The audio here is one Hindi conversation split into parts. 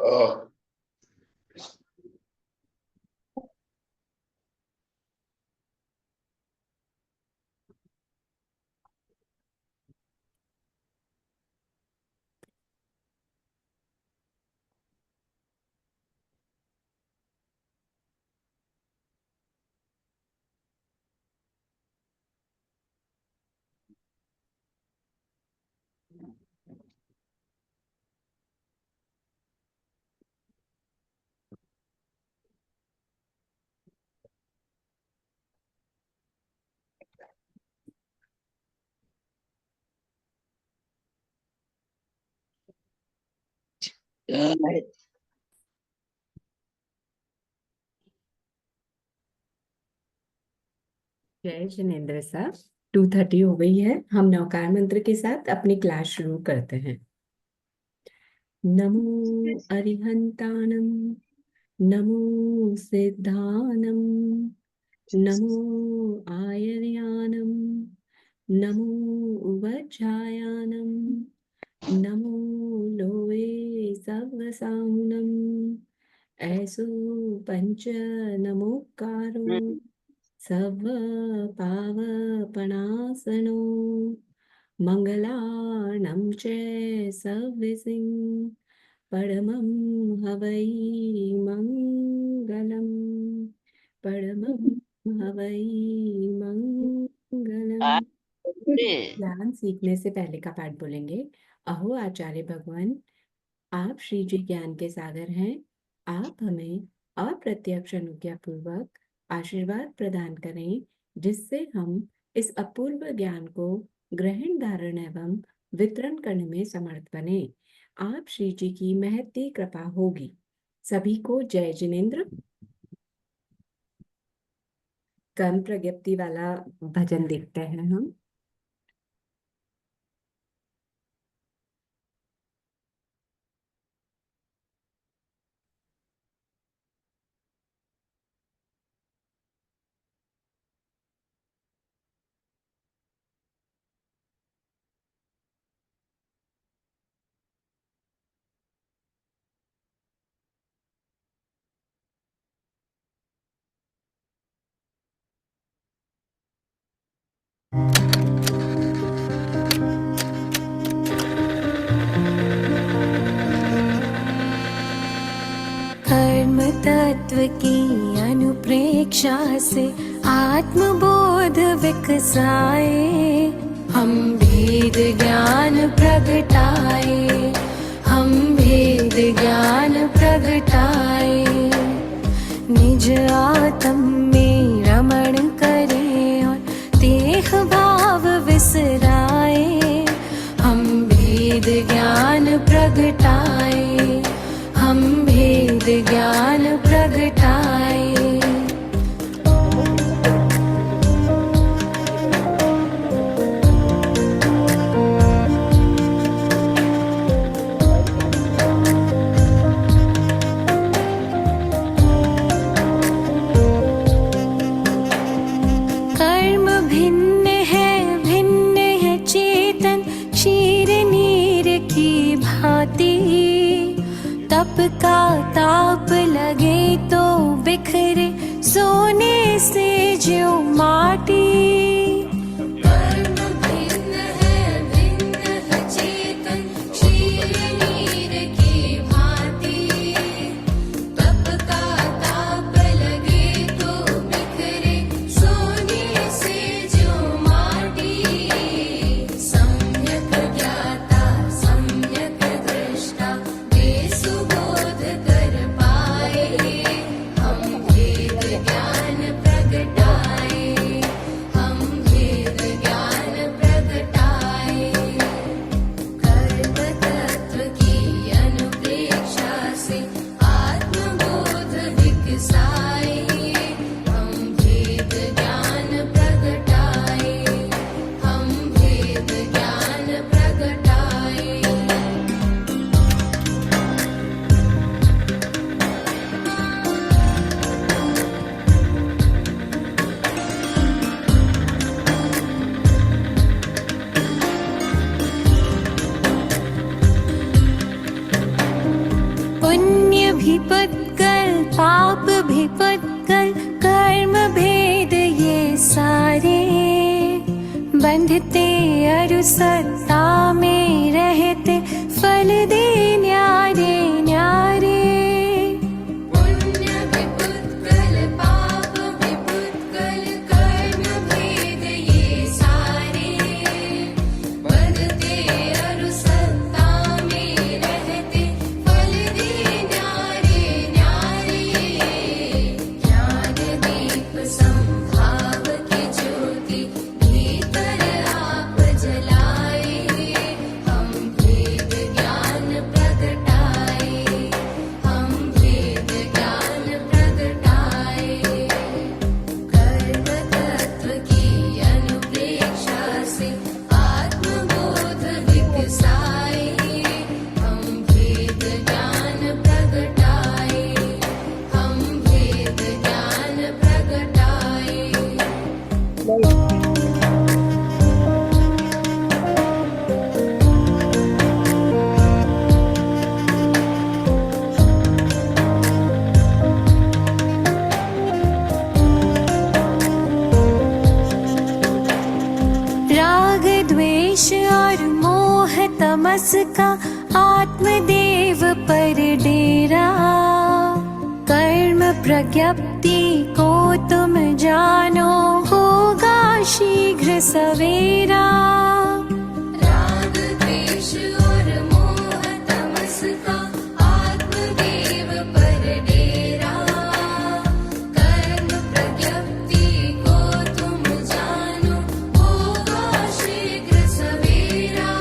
Oh, जय जिनेन्द्र सर। 2:30 हो गई है। हम नवकार मंत्र के साथ अपनी क्लास शुरू करते हैं। नमो अरिहंताणम, नमो सिद्धानम, नमो आयर्यानम, नमो वज्रायानम, नमो लोवे सवसाहुनम। ऐसो पंच नमोकारो सव पावपणासनो मंगलार्णं च सव्यसिं परमं हवै मंगलम्, परमं हवै मंगलम्। ज्ञान सीखने से पहले का पाठ बोलेंगे। अहो आचार्य भगवान, आप श्री जी ज्ञान के सागर हैं। आप हमें अप्रत्यक्ष अनुज्ञा पूर्वक आशीर्वाद प्रदान करें, जिससे हम इस अपूर्व ज्ञान को ग्रहण, धारण एवं वितरण करने में समर्थ बने। आप श्री जी की महती कृपा होगी। सभी को जय जिनेन्द्र। कर्म प्रज्ञप्ति वाला भजन देखते हैं हम। कर्म तत्व की अनुप्रेक्षा से आत्मबोध विकसाए, हम भेद ज्ञान प्रगटाए, हम भेद ज्ञान प्रगटाए। निज आत्म में रमण करें और देह भाव विसराए, हम भेद ज्ञान प्रगटाए, हम भेद ज्ञान प्रगटाए। कर्म भिन्न है चेतन क्षीर नीर की भांति। तप का ताप लगे तो बिखरे सोने से ज्यों माटी। कर्म भिन्न है चेतन क्षीर नीर की भांति। तप का ताप लगे तो बिखरे सोने से ज्यों माटी। सम्यक ज्ञाता सम्यक दृष्टा वे सुबोध कर पाए, हम भेद ज्ञान प्रगटाए, हम पुण्य भी पुत्कल पाप भी पुत्कल कर्म भेद ये सारे बंधते अरु सत्ता में रहते फल दे न्यारे न्यारे पुण्य भी पुत्कल पाप भी पुत्कल कर्म भेद ये सारे बंधते अरु सत्ता में रहते फल दे न्यारे न्यारे ज्ञान दीप संभाव की ज्योति भीतर आप जलाए हम भेद ज्ञान प्रगटाए हम भेद ज्ञान प्रगटाए कर्म तत्व की अनुप्रेक्षा से आत्मबोध विकसाए हम भेद ज्ञान प्रगटाए हम भेद ज्ञान प्रगटाए राग द्वेष और मोह तमस का आत्मदेव पर डेरा कर्म प्रज्ञप्ति को तुम जानो होगा शीघ्र सवेरा राग द्वेष और मोह तमस का आत्मदेव पर डेरा कर्म प्रज्ञप्ति को तुम जानो होगा शीघ्र सवेरा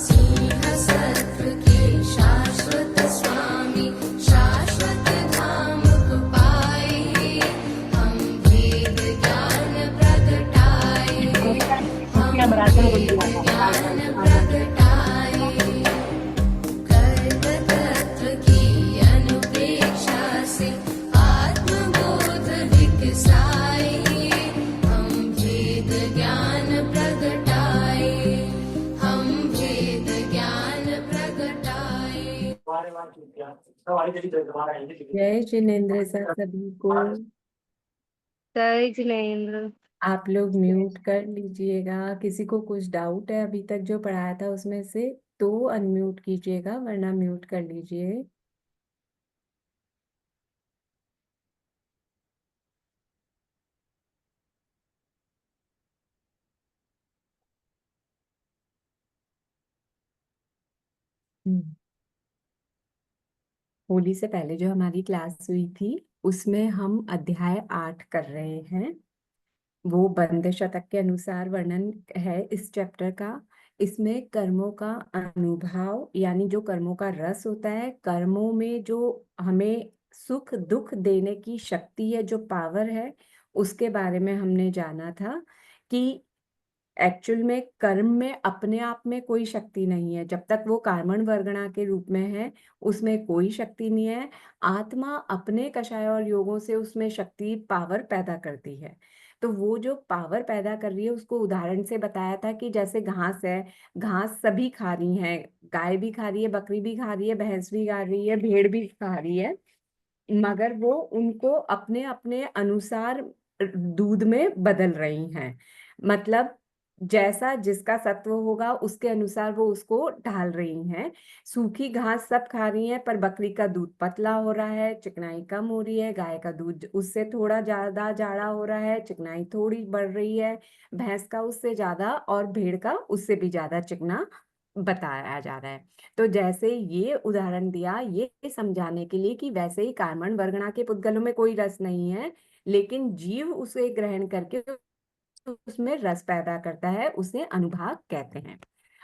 सिंह सत्व के शाश्वत स्वामी शाश्वत धाम को पाए हम भेद ज्ञान प्रगटाए हम भेद ज्ञान प्रगटाए कर्म तत्व की अनुप्रेक्षा से आत्मबोध विकसाए हम भेद ज्ञान प्रगटाए हम भेद ज्ञान प्रगटाए जय जिनेन्द्र सर सभी को। जय जिनेन्द्र। आप लोग म्यूट कर लीजिएगा। किसी को कुछ डाउट है अभी तक जो पढ़ाया था उसमें से तो अनम्यूट कीजिएगा, वरना म्यूट कर लीजिए। होली से पहले जो हमारी क्लास हुई थी उसमें हम अध्याय 8 कर रहे हैं। वो बंद शतक के अनुसार वर्णन है इस चैप्टर का। इसमें कर्मों का अनुभव यानी जो कर्मों का रस होता है, कर्मों में जो हमें सुख दुख देने की शक्ति है, जो पावर है, उसके बारे में हमने जाना था कि एक्चुअल में कर्म में अपने आप में कोई शक्ति नहीं है। जब तक वो कार्मण वर्गणा के रूप में है उसमें कोई शक्ति नहीं है। आत्मा अपने कषाय और योगों से उसमें शक्ति पावर पैदा करती है। तो वो जो पावर पैदा कर रही है उसको उदाहरण से बताया था कि जैसे घास है, घास सभी खा रही हैं, गाय भी खा रही है, बकरी भी खा रही है, भैंस भी खा रही है, भेड़ भी खा रही है, मगर वो उनको अपने अपने अनुसार दूध में बदल रही हैं। मतलब जैसा जिसका सत्व होगा उसके अनुसार वो उसको ढाल रही हैं। सूखी घास सब खा रही हैं, पर बकरी का दूध पतला हो रहा है, चिकनाई कम हो रही है। गाय का दूध उससे थोड़ा ज्यादा जाड़ा हो रहा है, चिकनाई थोड़ी बढ़ रही है। भैंस का उससे ज्यादा और भेड़ का उससे भी ज्यादा चिकना बताया जा रहा है। तो जैसे ये उदाहरण दिया ये समझाने के लिए कि वैसे ही कार्बन वर्गणा के पुद्गलों में कोई रस नहीं है, लेकिन जीव उसे ग्रहण करके उसमें रस पैदा करता है, उसे अनुभाग कहते हैं।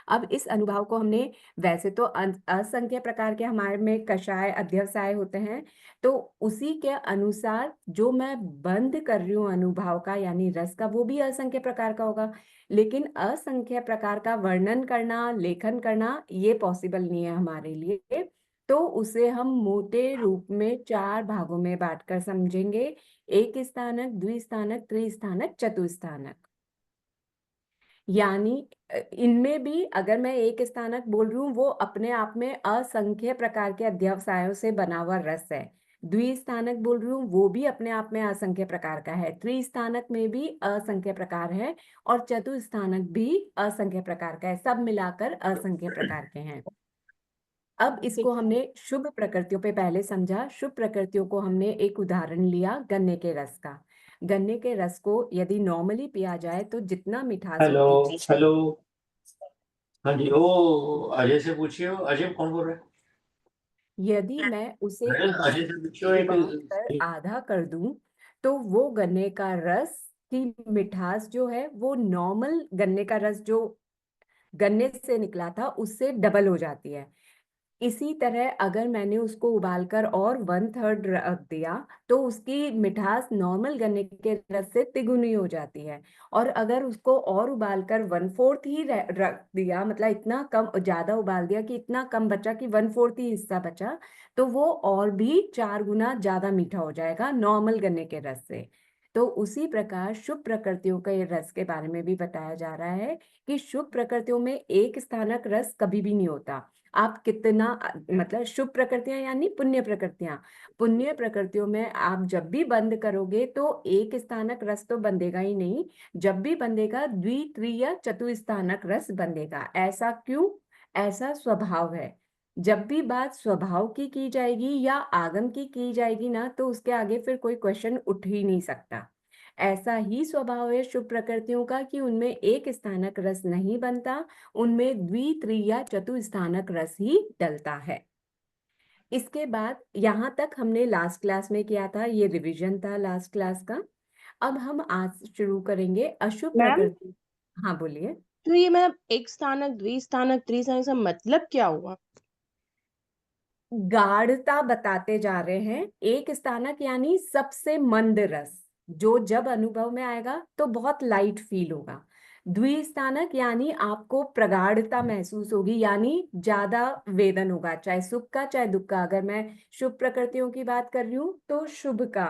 अब इस अनुभाव को हमने वैसे तो असंख्य प्रकार के हमारे में कषाय अध्यवसाय होते हैं, तो उसी के अनुसार जो मैं बंद कर रही हूँ अनुभाव का यानी रस का, वो भी असंख्य प्रकार का होगा। लेकिन असंख्य प्रकार का वर्णन करना, लेखन करना ये पॉसिबल नहीं है हमारे लिए। तो उसे हम मोटे रूप में 4 भागों में बांटकर समझेंगे। एक स्थानक, द्विस्थानक, त्रिस्थानक, चतुस्थानक। यानी इनमें भी अगर मैं एक स्थानक बोल रही हूँ, वो अपने आप में असंख्य प्रकार के अध्यवसायों से बना हुआ रस है। द्विस्थानक बोल रही हूँ, वो भी अपने आप में असंख्य प्रकार का है। त्रिस्थानक में भी असंख्य प्रकार है, और चतुस्थानक भी असंख्य प्रकार का है। सब मिलाकर असंख्य प्रकार के हैं। अब इसको हमने शुभ प्रकृतियों पे पहले समझा। शुभ प्रकृतियों को हमने एक उदाहरण लिया गन्ने के रस का। गन्ने के रस को यदि नॉर्मली पिया जाए तो जितना मिठास हेलो होती है, हेलो। हाँ जी, वो अजय से पूछिए। अजय कौन बोल रहे हैं? यदि मैं उसे अजय अजय से पूछिए उबाल कर कि आधा कर दूं, तो वो गन्ने का रस की मिठास जो है वो नॉर्मल गन्ने का रस जो गन्ने से निकला था उससे डबल हो जाती है। इसी तरह अगर मैंने उसको उबालकर और 1/3 रख दिया, तो उसकी मिठास नॉर्मल गन्ने के रस से तिगुनी हो जाती है। और अगर उसको और उबालकर 1/4 ही रख दिया, मतलब इतना कम ज्यादा उबाल दिया कि इतना कम बचा कि 1/4 ही हिस्सा बचा, तो वो और भी 4 गुना ज्यादा मीठा हो जाएगा नॉर्मल गन्ने के रस से। तो उसी प्रकार शुभ प्रकृतियों के रस के बारे में भी बताया जा रहा है कि शुभ प्रकृतियों में एक स्थानक रस कभी भी नहीं होता। आप कितना मतलब शुभ प्रकृतियां यानी पुण्य प्रकृतियां, पुण्य प्रकृतियों में आप जब भी बंद करोगे तो एक स्थानक रस तो बंधेगा ही नहीं, जब भी बंधेगा द्वि त्रिय चतुस्थानक रस बंधेगा। ऐसा क्यों? ऐसा स्वभाव है। जब भी बात स्वभाव की जाएगी या आगम की जाएगी ना, तो उसके आगे फिर कोई क्वेश्चन उठ ही नहीं सकता। ऐसा ही स्वभाव है शुभ प्रकृतियों का कि उनमें एक स्थानक रस नहीं बनता, उनमें द्वि त्रिया चतुस्थानक रस ही डलता है। इसके बाद यहाँ तक हमने लास्ट क्लास में किया था, ये रिवीजन था लास्ट क्लास का। अब हम आज शुरू करेंगे अशुभ मैम, प्रकृति। हाँ बोलिए। तो ये मतलब एक स्थानक, द्विस्थानक, त्रिस्थानक का मतलब क्या हुआ? गाढ़ता बताते जा रहे हैं। एक स्थानक यानी सबसे मंद रस, जो जब अनुभव में आएगा तो बहुत लाइट फील होगा। द्विस्थानक यानी आपको प्रगाढ़ता महसूस होगी, यानी ज्यादा वेदन होगा, चाहे सुख का चाहे दुख का। अगर मैं शुभ प्रकृतियों की बात कर रही हूँ तो शुभ का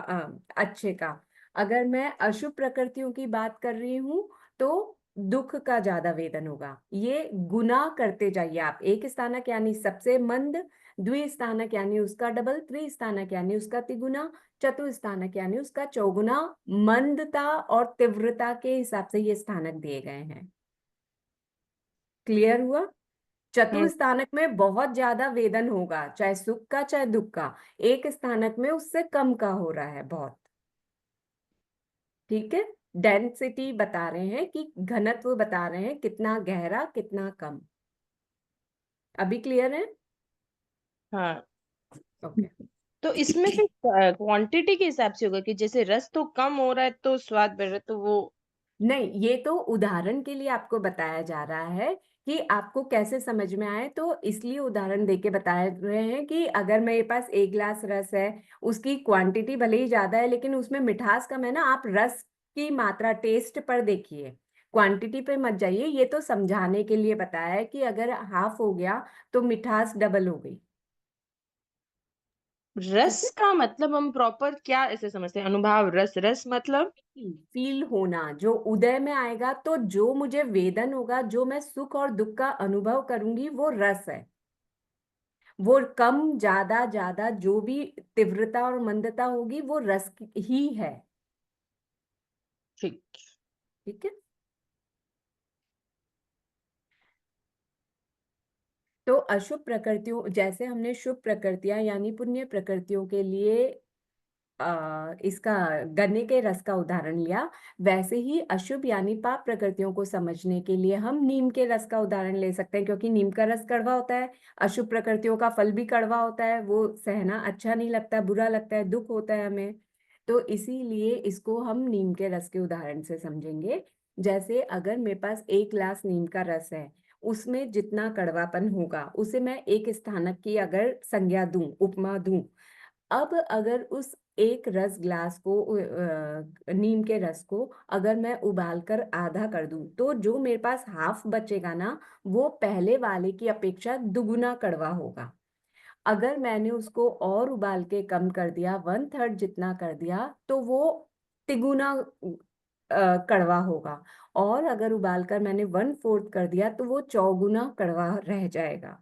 अच्छे का। अगर मैं अशुभ प्रकृतियों की बात कर रही हूँ तो दुख का ज्यादा वेदन होगा। ये गुना करते जाइए आप। एक स्थानक यानी सबसे मंद, द्विस्थानक यानी उसका डबल, त्रिस्थानक यानी उसका तिगुना, चतुस्थानक यानी उसका चौगुना। मंदता और तीव्रता के हिसाब से ये स्थानक दिए गए हैं। क्लियर हुआ? चतुस्थानक में बहुत ज्यादा वेदन होगा, चाहे सुख का चाहे दुख का। एक स्थानक में उससे कम का हो रहा है बहुत। ठीक है, डेंसिटी बता रहे हैं कि घनत्व बता रहे हैं, कितना गहरा कितना कम। अभी क्लियर है? हाँ, ओके। तो इसमें फिर क्वांटिटी के हिसाब से होगा कि जैसे रस तो कम हो रहा है तो स्वाद बढ़ रहा है, तो वो नहीं, ये तो उदाहरण के लिए आपको बताया जा रहा है कि आपको कैसे समझ में आए, तो इसलिए उदाहरण देके बता रहे हैं कि अगर मेरे पास 1 गिलास रस है, उसकी क्वांटिटी भले ही ज्यादा है लेकिन उसमें मिठास कम है ना, आप रस की मात्रा टेस्ट पर देखिए, क्वांटिटी पे मत जाइए। ये तो समझाने के लिए बताया है कि अगर हाफ हो गया तो मिठास डबल हो गई। रस ठीक है, का मतलब हम प्रॉपर क्या ऐसे समझते हैं? अनुभव रस, रस मतलब फील होना जो उदय में आएगा, तो जो मुझे वेदन होगा, जो मैं सुख और दुख का अनुभव करूंगी, वो रस है। वो कम ज्यादा ज्यादा जो भी तीव्रता और मंदता होगी वो रस ही है। ठीक। ठीक है, तो अशुभ प्रकृतियों, जैसे हमने शुभ प्रकृतियां यानी पुण्य प्रकृतियों के लिए इसका गन्ने के रस का उदाहरण लिया, वैसे ही अशुभ यानी पाप प्रकृतियों को समझने के लिए हम नीम के रस का उदाहरण ले सकते हैं, क्योंकि नीम का रस कड़वा होता है। अशुभ प्रकृतियों का फल भी कड़वा होता है, वो सहना अच्छा नहीं लगता, बुरा लगता है, दुख होता है हमें। तो इसीलिए इसको हम नीम के रस के उदाहरण से समझेंगे। जैसे अगर मेरे पास 1 गिलास नीम का रस है, उसमें जितना कड़वापन होगा उसे मैं एक स्थानक की अगर संज्ञा दूं, उपमा दूं। अब अगर उस एक रस ग्लास को नीम के रस को अगर मैं उबाल कर आधा कर दूं, तो जो मेरे पास हाफ बचेगा ना, वो पहले वाले की अपेक्षा दुगुना कड़वा होगा। अगर मैंने उसको और उबाल के कम कर दिया, 1/3 जितना कर दिया, तो वो तिगुना कड़वा होगा, और अगर उबालकर मैंने 1/4 कर दिया तो वो चौगुना कड़वा रह जाएगा।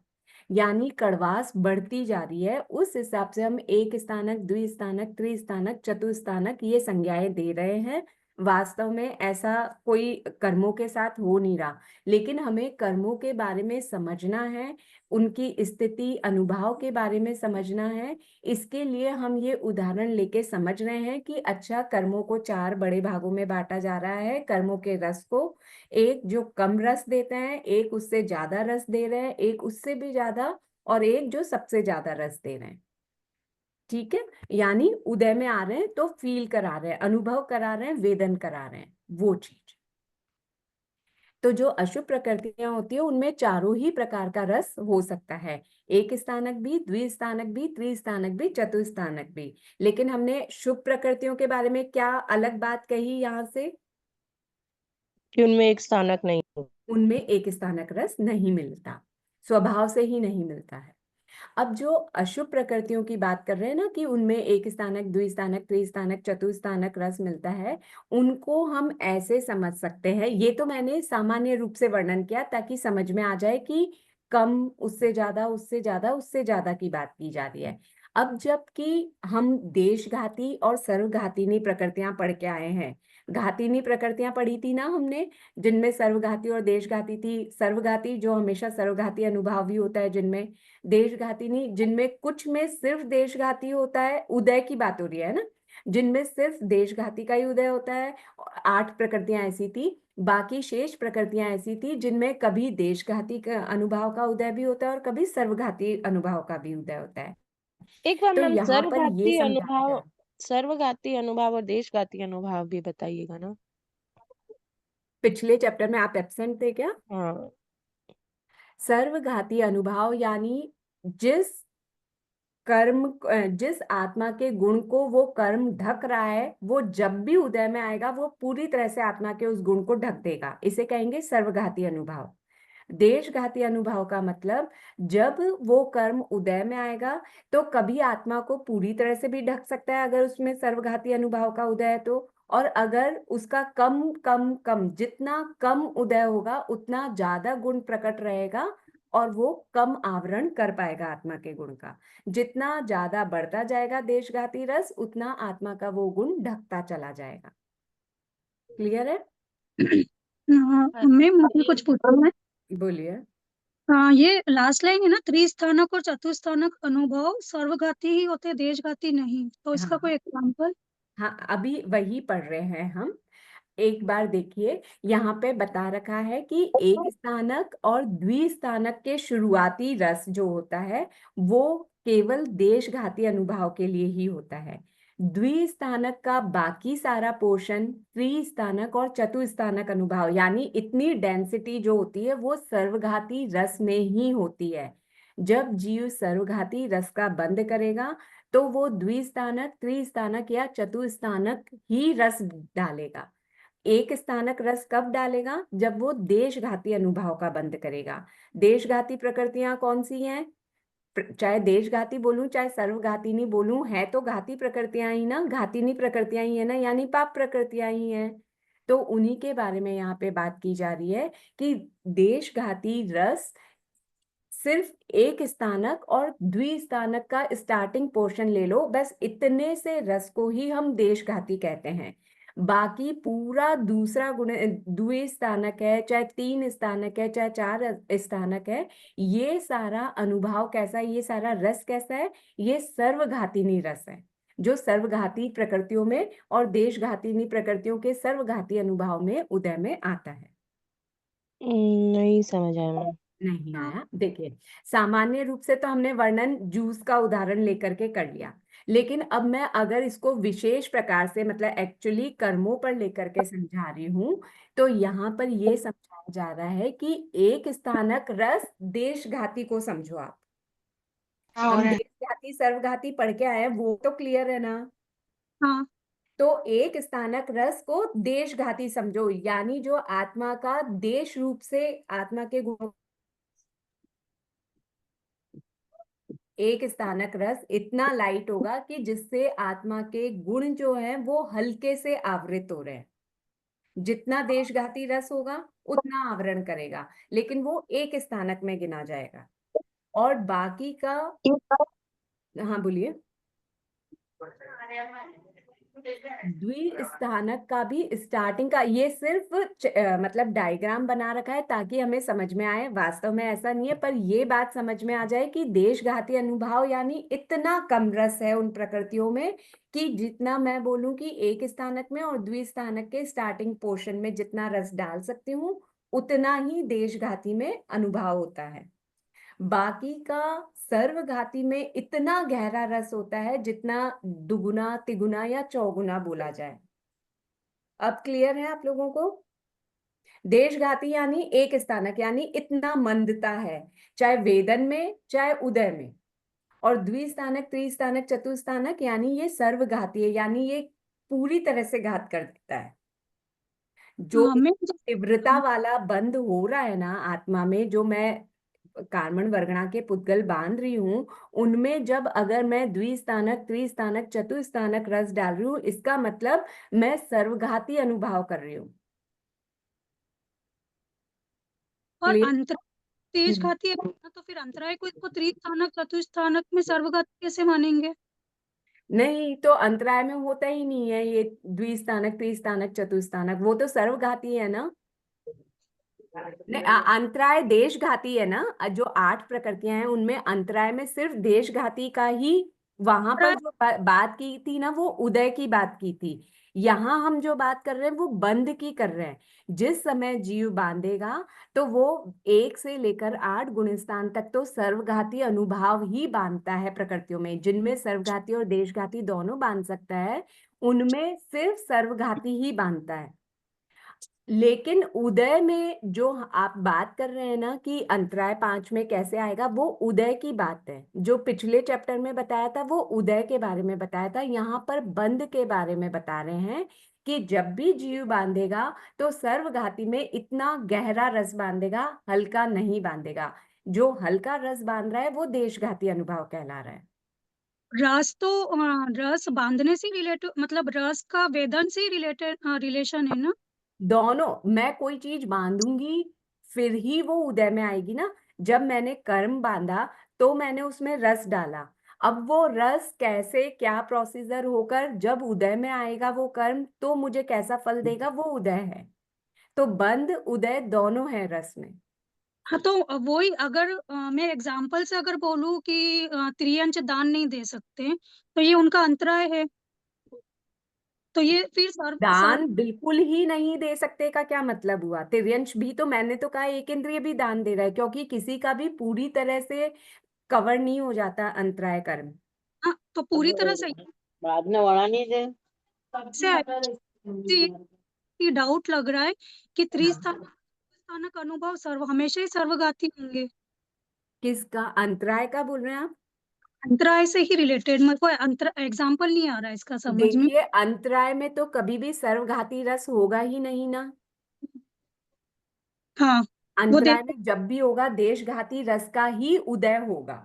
यानी कड़वास बढ़ती जा रही है। उस हिसाब से हम एक स्थानक, द्विस्थानक, त्रिस्थानक, चतुस्थानक ये संज्ञाएं दे रहे हैं। वास्तव में ऐसा कोई कर्मों के साथ हो नहीं रहा, लेकिन हमें कर्मों के बारे में समझना है, उनकी स्थिति अनुभाव के बारे में समझना है। इसके लिए हम ये उदाहरण लेके समझ रहे हैं कि अच्छा, कर्मों को 4 बड़े भागों में बांटा जा रहा है। कर्मों के रस को, एक जो कम रस देते हैं, एक उससे ज्यादा रस दे रहे हैं, एक उससे भी ज्यादा, और एक जो सबसे ज्यादा रस दे रहे हैं। ठीक है, यानी उदय में आ रहे हैं तो फील करा रहे हैं, अनुभव करा रहे हैं, वेदन करा रहे हैं, वो चीज। तो जो अशुभ प्रकृतियां होती है उनमें चारों ही प्रकार का रस हो सकता है, एक स्थानक भी, द्विस्थानक भी, त्रिस्थानक भी, चतुस्थानक भी। लेकिन हमने शुभ प्रकृतियों के बारे में क्या अलग बात कही यहाँ से? कि उनमें एक स्थानक नहीं हो। उनमें एक स्थानक रस नहीं मिलता, स्वभाव से ही नहीं मिलता है। अब जो अशुभ प्रकृतियों की बात कर रहे हैं ना, कि उनमें एक स्थानक, द्विस्थानक, त्रिस्थानक, चतुस्थानक रस मिलता है, उनको हम ऐसे समझ सकते हैं। ये तो मैंने सामान्य रूप से वर्णन किया ताकि समझ में आ जाए कि कम, उससे ज्यादा, उससे ज्यादा, उससे ज्यादा की बात की जा रही है। अब जबकि हम देशघाती और सर्वघातिनी प्रकृतियां पढ़ के आए हैं, घातिनी प्रकृतियां पढ़ी थी ना हमने, जिनमें सर्वघाती और देशघाती थी। सर्वघाती जो हमेशा सर्वघाती अनुभव भी होता है जिनमें, देशघाती नहीं, जिनमें कुछ में सिर्फ देशघाती होता है। उदय की बात हो रही है ना, जिनमें सिर्फ देशघाती का ही उदय होता है। 8 प्रकृतियां ऐसी थी, बाकी शेष प्रकृतियां ऐसी थी जिनमें कभी देशघाती का अनुभव का उदय भी होता है और कभी सर्वघाती अनुभव का भी उदय होता है। एक बार तो मैम, यहाँ पर ये समझाया जा रहा है। सर्वघाती अनुभव और देशघाती अनुभव भी बताइएगा ना। पिछले चैप्टर में आप एब्सेंट थे क्या? हाँ। सर्वघाती अनुभव यानी जिस कर्म, जिस आत्मा के गुण को वो कर्म ढक रहा है, वो जब भी उदय में आएगा वो पूरी तरह से आत्मा के उस गुण को ढक देगा। इसे कहेंगे सर्वघाती अनुभव। देशघाती अनुभव का मतलब, जब वो कर्म उदय में आएगा तो कभी आत्मा को पूरी तरह से भी ढक सकता है अगर उसमें सर्वघाती अनुभव का उदय है तो, और अगर उसका कम कम कम, जितना कम उदय होगा उतना ज्यादा गुण प्रकट रहेगा, और वो कम आवरण कर पाएगा आत्मा के गुण का। जितना ज्यादा बढ़ता जाएगा देशघाती रस, उतना आत्मा का वो गुण ढकता चला जाएगा। क्लियर है? हाँ, मैम मुझे कुछ पूछना है। बोलिए। हाँ, ये लास्ट लाइन है ना, त्रिस्थानक और चतुस्थानक अनुभव सर्वघाती ही होते हैं, देशघाती नहीं, तो इसका हाँ कोई एग्जाम्पल? हाँ, अभी वही पढ़ रहे हैं हम। एक बार देखिए, यहाँ पे बता रखा है कि एक स्थानक और द्विस्थानक के शुरुआती रस जो होता है वो केवल देशघाती अनुभव के लिए ही होता है। द्विस्थानक का बाकी सारा पोर्शन त्रिस्थानक और चतुस्थानक अनुभव, यानी इतनी डेंसिटी जो होती है वो सर्वघाती रस में ही होती है। जब जीव सर्वघाती रस का बंद करेगा तो वो द्विस्थानक, त्रिस्थानक या चतुस्थानक ही रस डालेगा। एक स्थानक रस कब डालेगा? जब वो देशघाती अनुभव का बंद करेगा। देशघाती प्रकृतियां कौन सी हैं? चाहे देशघाती बोलूं चाहे सर्वघाती नहीं बोलूं, है तो घाती प्रकृतियां ही ना, घातीनी प्रकृतियां ही है ना, यानी पाप प्रकृतियां ही हैं। तो उन्हीं के बारे में यहाँ पे बात की जा रही है कि देशघाती रस सिर्फ एक स्थानक और द्विस्थानक का स्टार्टिंग पोर्शन ले लो, बस इतने से रस को ही हम देशघाती कहते हैं। बाकी पूरा दूसरा गुण, द्विस्थानक है चाहे 3 स्थानक है चाहे 4 स्थानक है, ये सारा अनुभव कैसा है, ये सारा रस कैसा है? ये सर्वघातिनी रस है, जो सर्वघाती प्रकृतियों में और देशघातिनी प्रकृतियों के सर्वघाती अनुभव में उदय में आता है। नहीं समझ आया मैम। नहीं आया? देखिए, सामान्य रूप से तो हमने वर्णन जूस का उदाहरण लेकर के कर लिया, लेकिन अब मैं अगर इसको विशेष प्रकार से, मतलब एक्चुअली कर्मों पर लेकर के समझा रही हूँ, तो यहाँ पर ये समझाया जा रहा है कि एक स्थानक रस देशघाती को समझो आप। हम देशघाती सर्वघाती पढ़ के आए हैं, वो तो क्लियर है ना? हाँ। तो एक स्थानक रस को देशघाती समझो, यानी जो आत्मा का देश रूप से आत्मा के गुण, एक स्थानक रस इतना लाइट होगा कि जिससे आत्मा के गुण जो है वो हल्के से आवृत हो रहे हैं। जितना देशघाती रस होगा उतना आवरण करेगा, लेकिन वो एक स्थानक में गिना जाएगा। और बाकी का, हाँ बोलिए। द्विस्थानक का भी स्टार्टिंग का, ये सिर्फ मतलब डायग्राम बना रखा है ताकि हमें समझ में आए, वास्तव में ऐसा नहीं है, पर ये बात समझ में आ जाए कि देशघाती अनुभाव यानी इतना कम रस है उन प्रकृतियों में कि जितना मैं बोलूं कि एक स्थानक में और द्विस्थानक के स्टार्टिंग पोर्शन में जितना रस डाल सकती हूँ उतना ही देशघाती में अनुभाव होता है। बाकी का सर्वघाती में इतना गहरा रस होता है जितना दुगुना तिगुना या चौगुना बोला जाए। अब क्लियर है आप लोगों को? देशघाती यानी एक स्थानक, यानी इतना मंदता है, चाहे वेदन में चाहे उदय में। और द्विस्थानक त्रिस्थानक चतुस्थानक यानी ये सर्वघाती है, यानी ये पूरी तरह से घात कर देता है। जो मैं तीव्रता वाला बंध हो रहा है ना आत्मा में, जो मैं कार्बन वर्गणा के पुद्गल बांध रही हूँ, उनमें जब अगर मैं द्विस्थानक त्रिस्थानक चतुस्थानक रस डाल रही हूँ, इसका मतलब मैं सर्वघाती अनुभाव कर रही हूँ। और क्लियर? अंतराय देशघाती है ना, तो फिर अंतराय को इसको त्रिस्थानक चतुस्थानक में सर्वघाती कैसे मानेंगे? नहीं, तो अंतराय में होता ही नहीं है ये द्विस्थानक त्रिस्थानक चतुस्थानक, वो तो सर्वघाती है ना। नहीं, अंतराय देशघाती है ना, जो 8 प्रकृतियां हैं उनमें अंतराय में सिर्फ देशघाती का ही, वहां पर जो बात की थी ना वो उदय की बात की थी। यहाँ हम जो बात कर रहे हैं वो बंध की कर रहे हैं। जिस समय जीव बांधेगा तो वो 1 से लेकर 8 गुणस्थान तक तो सर्वघाती अनुभाव ही बांधता है प्रकृतियों में, जिनमें सर्वघाती और देशघाती दोनों बांध सकता है, उनमें सिर्फ सर्वघाती ही बांधता है। लेकिन उदय में जो आप बात कर रहे हैं ना कि अंतराय 5 में कैसे आएगा, वो उदय की बात है। जो पिछले चैप्टर में बताया था वो उदय के बारे में बताया था, यहाँ पर बंध के बारे में बता रहे हैं कि जब भी जीव बांधेगा तो सर्वघाती में इतना गहरा रस बांधेगा, हल्का नहीं बांधेगा। जो हल्का रस बांध रहा है वो देशघाती अनुभव कहला रहा है। रस तो रस बांधने से रिलेटेड, मतलब रस का वेदन से रिलेटेड रिलेशन है ना। दोनों, मैं कोई चीज बांधूंगी फिर ही वो उदय में आएगी ना। जब मैंने कर्म बांधा तो मैंने उसमें रस डाला, अब वो रस कैसे क्या प्रोसीजर होकर जब उदय में आएगा वो कर्म तो मुझे कैसा फल देगा, वो उदय है। तो बंध उदय दोनों है रस में। हाँ, तो वही अगर मैं एग्जाम्पल से अगर बोलूँ कि त्रियंच दान नहीं दे सकते, तो ये उनका अंतराय है। तो ये फिर दान बिल्कुल ही नहीं दे सकते का क्या मतलब हुआ? तिर्यंश भी तो, मैंने तो कहा एक इंद्रिय भी दान दे रहा है, क्योंकि किसी का भी पूरी तरह से कवर नहीं हो जाता अंतराय कर्म। हाँ, तो पूरी तरह सही बाद में वड़ा नहीं दे। से ये डाउट लग रहा है कि त्रिस्थानक अनुभव हमेशा ही सर्वघाती होंगे। किसका अंतराय का बोल रहे हैं आप? अंतराय से ही रिलेटेड, मेरे को अंतर एग्जाम्पल नहीं आ रहा है इसका समझ में। देखिए, अंतराय में तो कभी भी सर्वघाती रस होगा ही नहीं ना। हाँ, वो अंतराय देखो। में जब भी होगा देशघाती रस का ही उदय होगा।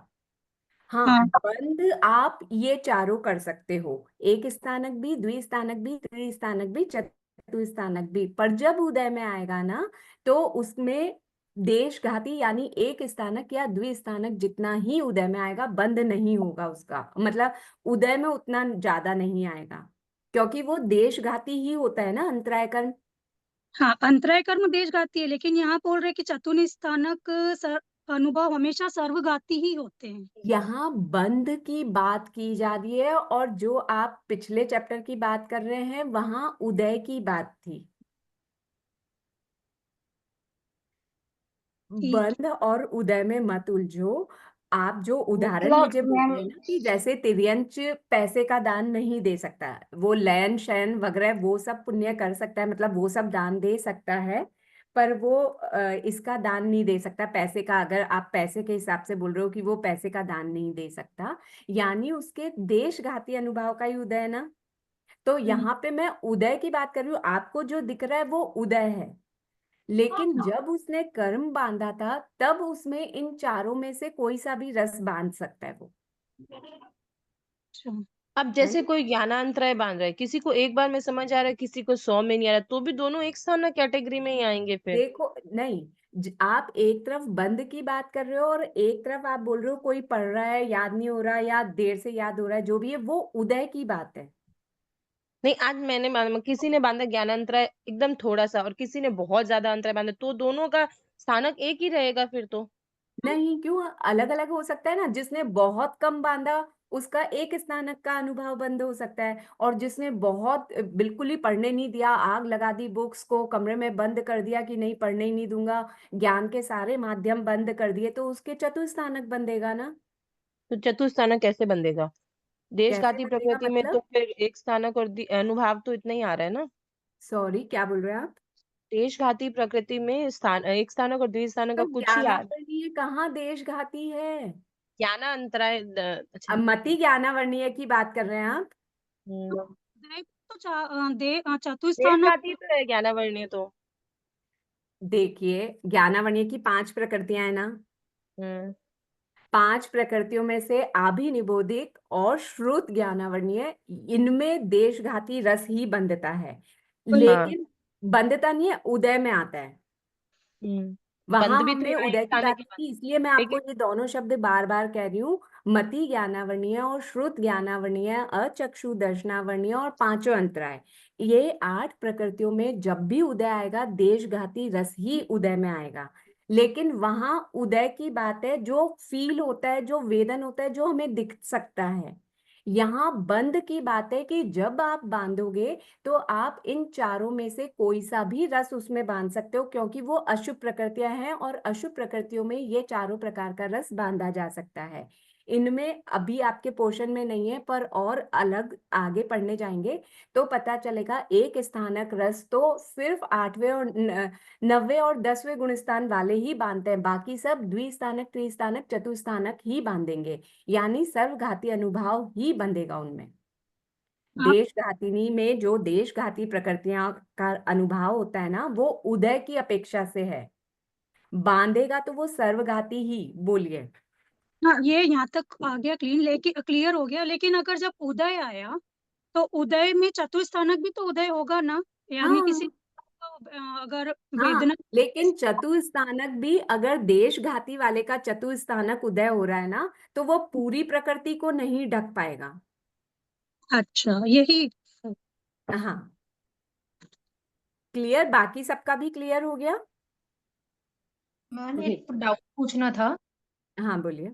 हाँ, हाँ, बंद आप ये चारों कर सकते हो, एक स्थानक भी द्विस्थानक भी त्रिस्थानक भी चतुस्थानक भी, पर जब उदय में आएगा ना तो उसमें देशघाती यानी एक स्थानक या द्विस्थानक जितना ही उदय में आएगा, बंद नहीं होगा उसका, मतलब उदय में उतना ज्यादा नहीं आएगा, क्योंकि वो देशघाती ही होता है ना अंतराय कर्म। हाँ, अंतराय कर्म देशघाती है, लेकिन यहाँ बोल रहे कि चतुस्थानक अनुभव हमेशा सर्वघाती ही होते हैं। यहाँ बंध की बात की जा रही है, और जो आप पिछले चैप्टर की बात कर रहे हैं वहां उदय की बात थी। ठीक। बंध और उदय में मत उलझो। आप जो उदाहरण मतलब मुझे बोल मैम, रहे हैं ना कि जैसे तिर्यंच पैसे का दान नहीं दे सकता, वो लयन शयन वगैरह वो सब पुण्य कर सकता है, मतलब वो सब दान दे सकता है, पर वो इसका दान नहीं दे सकता पैसे का। अगर आप पैसे के हिसाब से बोल रहे हो कि वो पैसे का दान नहीं दे सकता, यानी उसके देशघाती अनुभाव का ही उदय है ना। तो यहाँ पे मैं उदय की बात कर रही हूँ, आपको जो दिख रहा है वो उदय है, लेकिन जब उसने कर्म बांधा था तब उसमें इन चारों में से कोई सा भी रस बांध सकता है वो। अच्छा। अब है जैसे ना? कोई ज्ञानांतराय बांध रहा है, किसी को एक बार में समझ आ रहा है, किसी को 100 में नहीं आ रहा, तो भी दोनों एक स्थान कैटेगरी में ही आएंगे फिर। देखो नहीं, आप एक तरफ बंद की बात कर रहे हो और एक तरफ आप बोल रहे हो कोई पढ़ रहा है याद नहीं हो रहा या देर से याद हो रहा है, जो भी है वो उदय की बात है। नहीं, आज मैंने किसी ने बांधा ज्ञानांतराय एकदम थोड़ा सा और किसी ने बहुत ज्यादा अंतराय बांधा, तो दोनों का स्थानक एक ही रहेगा फिर तो। नहीं, क्यों अलग अलग हो सकता है ना। जिसने बहुत कम बांधा उसका एक स्नातक का अनुभव बंद हो सकता है, और जिसने बहुत बिल्कुल ही पढ़ने नहीं दिया, आग लगा दी, बुक्स को कमरे में बंद कर दिया कि नहीं पढ़ने ही नहीं दूंगा, ज्ञान के सारे माध्यम बंद कर दिए, तो उसके चतुस्थानक बंधेगा ना। तो चतुस्थानक कैसे बंधेगा? देश कैसे घाती बंधेगा प्रकृति में तो मतलब? फिर एक स्थानक और अनुभाव तो इतना ही आ रहा है ना। सॉरी, क्या बोल रहे हैं आप? देश घाती प्रकृति में स्थान एक स्थानक और द्विस्थानक तो का कुछ ही आ ज्ञानावर्णीय कहाँ देशघाती है? ज्ञाना अंतराय अच्छा। अब मति ज्ञानावर्णीय की बात कर रहे हैं आप? तो हम्म। उदय तो देश चतुस्थानक। घाती तो है ज्ञानावर्णीय तो। देखिए, ज्ञानावर्णीय की 5 प्रकृतियां है ना। हम्म। 5 प्रकृतियों में से आभिनिबोधिक और श्रुत ज्ञानावर्णीय, इनमें देशघाती रस ही बंधता है, हाँ। लेकिन बंधता नहीं है, उदय में आता है। वहां बंद भी तो हमने यहाँ एक उदय की स्थानक बात की की बात, थी, इसलिए मैं आपको लेकिन ये दोनों शब्द बार बार कह रही हूँ। मति ज्ञानावर्णीय और श्रुत ज्ञानावर्णीय, अचक्षु दर्शनावर्णीय और पांचों अंतराय, ये 8 प्रकृतियों में जब भी उदय आएगा देशघाती रस ही उदय में आएगा। लेकिन वहां उदय की बात है जो फील होता है, जो वेदन होता है, जो हमें दिख सकता है। यहाँ बंद की बात है कि जब आप बांधोगे तो आप इन चारों में से कोई सा भी रस उसमें बांध सकते हो, क्योंकि वो अशुभ प्रकृतियां हैं और अशुभ प्रकृतियों में ये चारों प्रकार का रस बांधा जा सकता है। इनमें अभी आपके पोर्शन में नहीं है, पर और अलग आगे पढ़ने जाएंगे तो पता चलेगा। एक स्थानक रस तो सिर्फ 8वें और 9वें और 10वें गुण स्थान वाले ही बांधते हैं, बाकी सब द्विस्थानक, त्रिस्थानक, चतुस्थानक ही बांधेंगे, यानी सर्वघाती अनुभव ही बंधेगा उनमें। आप देशघातिनी में जो देशघाती प्रकृतियां का अनुभाव होता है ना, वो उदय की अपेक्षा से है। बांधेगा तो वो सर्वघाती ही। बोलिए। हाँ, ये यहाँ तक आ गया क्लीन, लेकिन क्लियर हो गया। लेकिन अगर जब उदय आया तो उदय में चतुस्थानक भी तो उदय होगा ना, यानी किसी हाँ अगर हाँ, वेदना। लेकिन चतुस्थानक भी अगर देशघाती वाले का चतुस्थानक उदय हो रहा है ना, तो वो पूरी प्रकृति को नहीं ढक पाएगा। अच्छा, यही। हाँ, क्लियर? बाकी सबका भी क्लियर हो गया? मैंने एक डाउट पूछना था। हाँ बोलिए।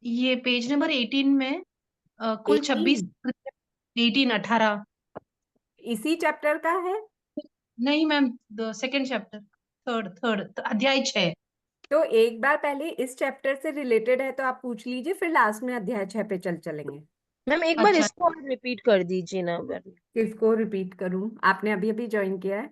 ये पेज नंबर 18 में कुल 26, 18 18 इसी चैप्टर का है। नहीं ma'am, second chapter, third third अध्याय 6। तो एक बार पहले इस चैप्टर से रिलेटेड है तो आप पूछ लीजिए, फिर लास्ट में अध्याय 6 पे चलेंगे। मैम एक बार अच्छा, इसको रिपीट कर दीजिए ना अगर। किसको रिपीट करूं? आपने अभी अभी ज्वाइन किया है।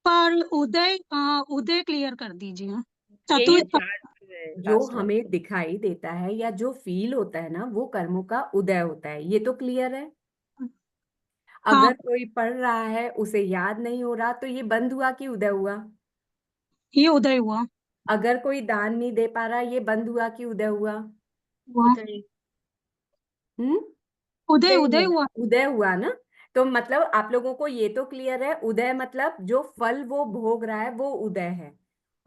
पर उदय क्लियर कर दीजिए। यही चतुर्थ। चार्ट है जो लास्ट में। हमें दिखाई देता है या जो फील होता है ना, वो कर्मों का उदय होता है, ये तो क्लियर है। हाँ, अगर कोई पढ़ रहा है उसे याद नहीं हो रहा, तो ये बंद हुआ कि उदय हुआ? ये उदय हुआ। अगर कोई दान नहीं दे पा रहा, ये बंद हुआ कि उदय हुआ? हुआ। उदय। हम्म। उदय उदय उदय हुआ। हुआ। उदय हुआ ना। तो मतलब आप लोगों को ये तो क्लियर है, उदय मतलब जो फल वो भोग रहा है वो उदय है।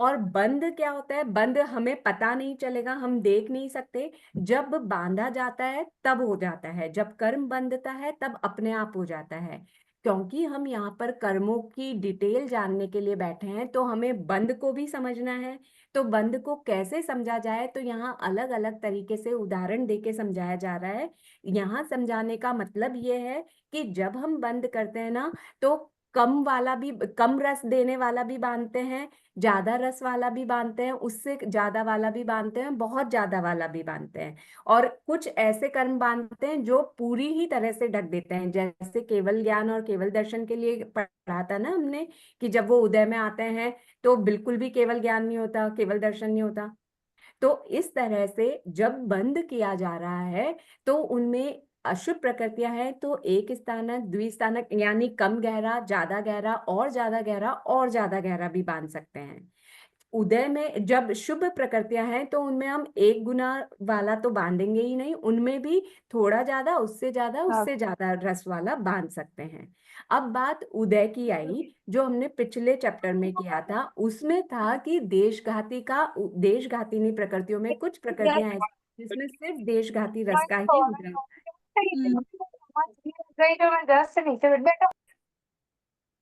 और बंद क्या होता है? बंद हमें पता नहीं चलेगा, हम देख नहीं सकते। जब बांधा जाता है तब हो जाता है, जब कर्म बंधता है तब अपने आप हो जाता है। क्योंकि हम यहाँ पर कर्मों की डिटेल जानने के लिए बैठे हैं, तो हमें बंद को भी समझना है। तो बंद को कैसे समझा जाए, तो यहाँ अलग अलग तरीके से उदाहरण देके समझाया जा रहा है। यहाँ समझाने का मतलब ये है कि जब हम बंद करते हैं ना, तो कम वाला भी, कम रस देने वाला भी बांधते हैं, ज्यादा रस वाला भी बांधते हैं, उससे ज्यादा वाला भी बांधते हैं, बहुत ज्यादा वाला भी बांधते हैं। और कुछ ऐसे कर्म बांधते हैं जो पूरी ही तरह से ढक देते हैं, जैसे केवल ज्ञान और केवल दर्शन के लिए पढ़ा था ना हमने, कि जब वो उदय में आते हैं तो बिल्कुल भी केवल ज्ञान नहीं होता, केवल दर्शन नहीं होता। तो इस तरह से जब बंद किया जा रहा है तो उनमें अशुभ प्रकृतियां हैं, तो एक स्थानक, द्विस्थानक, यानी कम गहरा, ज्यादा गहरा और ज्यादा गहरा और ज्यादा गहरा भी बांध सकते हैं। उदय में जब शुभ प्रकृतियां हैं तो उनमें हम एक गुना वाला तो बांधेंगे ही नहीं, उनमें भी थोड़ा ज्यादा, उससे ज्यादा रस वाला बांध सकते हैं। अब बात उदय की आई, जो हमने पिछले चैप्टर में किया था, उसमें था कि देशघातिनी प्रकृतियों में कुछ प्रकृतियां ऐसी जिसमें सिर्फ देशघाती रस का ही उदय होता है।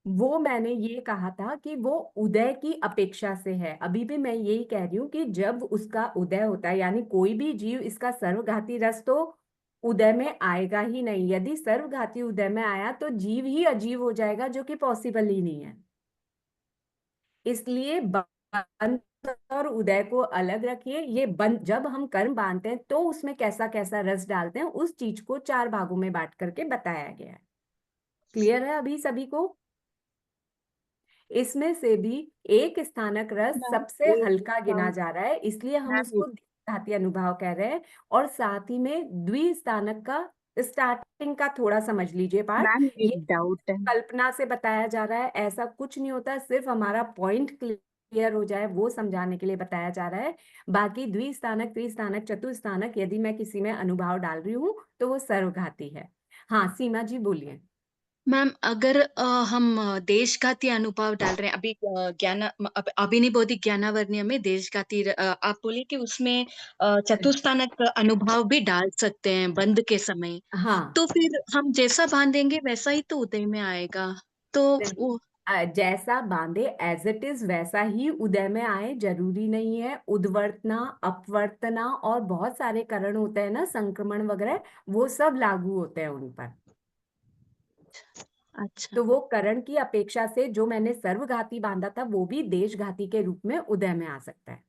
वो मैंने ये कहा था कि वो उदय की अपेक्षा से है। अभी भी मैं यही कह रही हूँ कि जब उसका उदय होता है, यानी कोई भी जीव इसका सर्वघाती रस तो उदय में आएगा ही नहीं। यदि सर्वघाती उदय में आया तो जीव ही अजीव हो जाएगा, जो कि पॉसिबल ही नहीं है। इसलिए बंध और उदय को अलग रखिए। ये बंध, जब हम कर्म बांधते हैं तो उसमें कैसा कैसा रस डालते हैं, उस चीज को 4 भागों में बांट करके बताया गया है। क्लियर है अभी सभी को? इसमें से भी एक स्थानक रस सबसे हल्का गिना जा रहा है, इसलिए हम उसको द्विघाती अनुभाव कह रहे हैं। और साथ ही में द्विस्थानक का स्टार्टिंग का थोड़ा समझ लीजिए पार्ट। मैम ये एक डाउट है। कल्पना से बताया जा रहा है, ऐसा कुछ नहीं होता, सिर्फ हमारा पॉइंट क्लियर हो जाए वो समझाने के लिए बताया जा रहा है। बाकी द्विस्थानक, त्रिस्थानक, चतुस्थानक यदि मैं किसी में अनुभाव डाल रही हूँ तो वो सर्वघाती है। हाँ सीमा जी बोलिए। मैम अगर हम देशघाती अनुभाव डाल रहे हैं अभी अभिनय बौद्धिक ज्ञानावर्ण्य में देशघाती आप बोले कि उसमें चतुस्थानक अनुभाव भी डाल सकते हैं बंद के समय, हाँ तो फिर हम जैसा बांधेंगे वैसा ही तो उदय में आएगा। तो वो जैसा बांधे एज इट इज वैसा ही उदय में आए, जरूरी नहीं है। उद्वर्तना, अपवर्तना और बहुत सारे करण होते हैं ना, संक्रमण वगैरह, वो सब लागू होते हैं उन पर। अच्छा, तो वो करण की अपेक्षा से जो मैंने सर्वघाती बांधा था वो भी देशघाती के रूप में उदय में आ सकता है।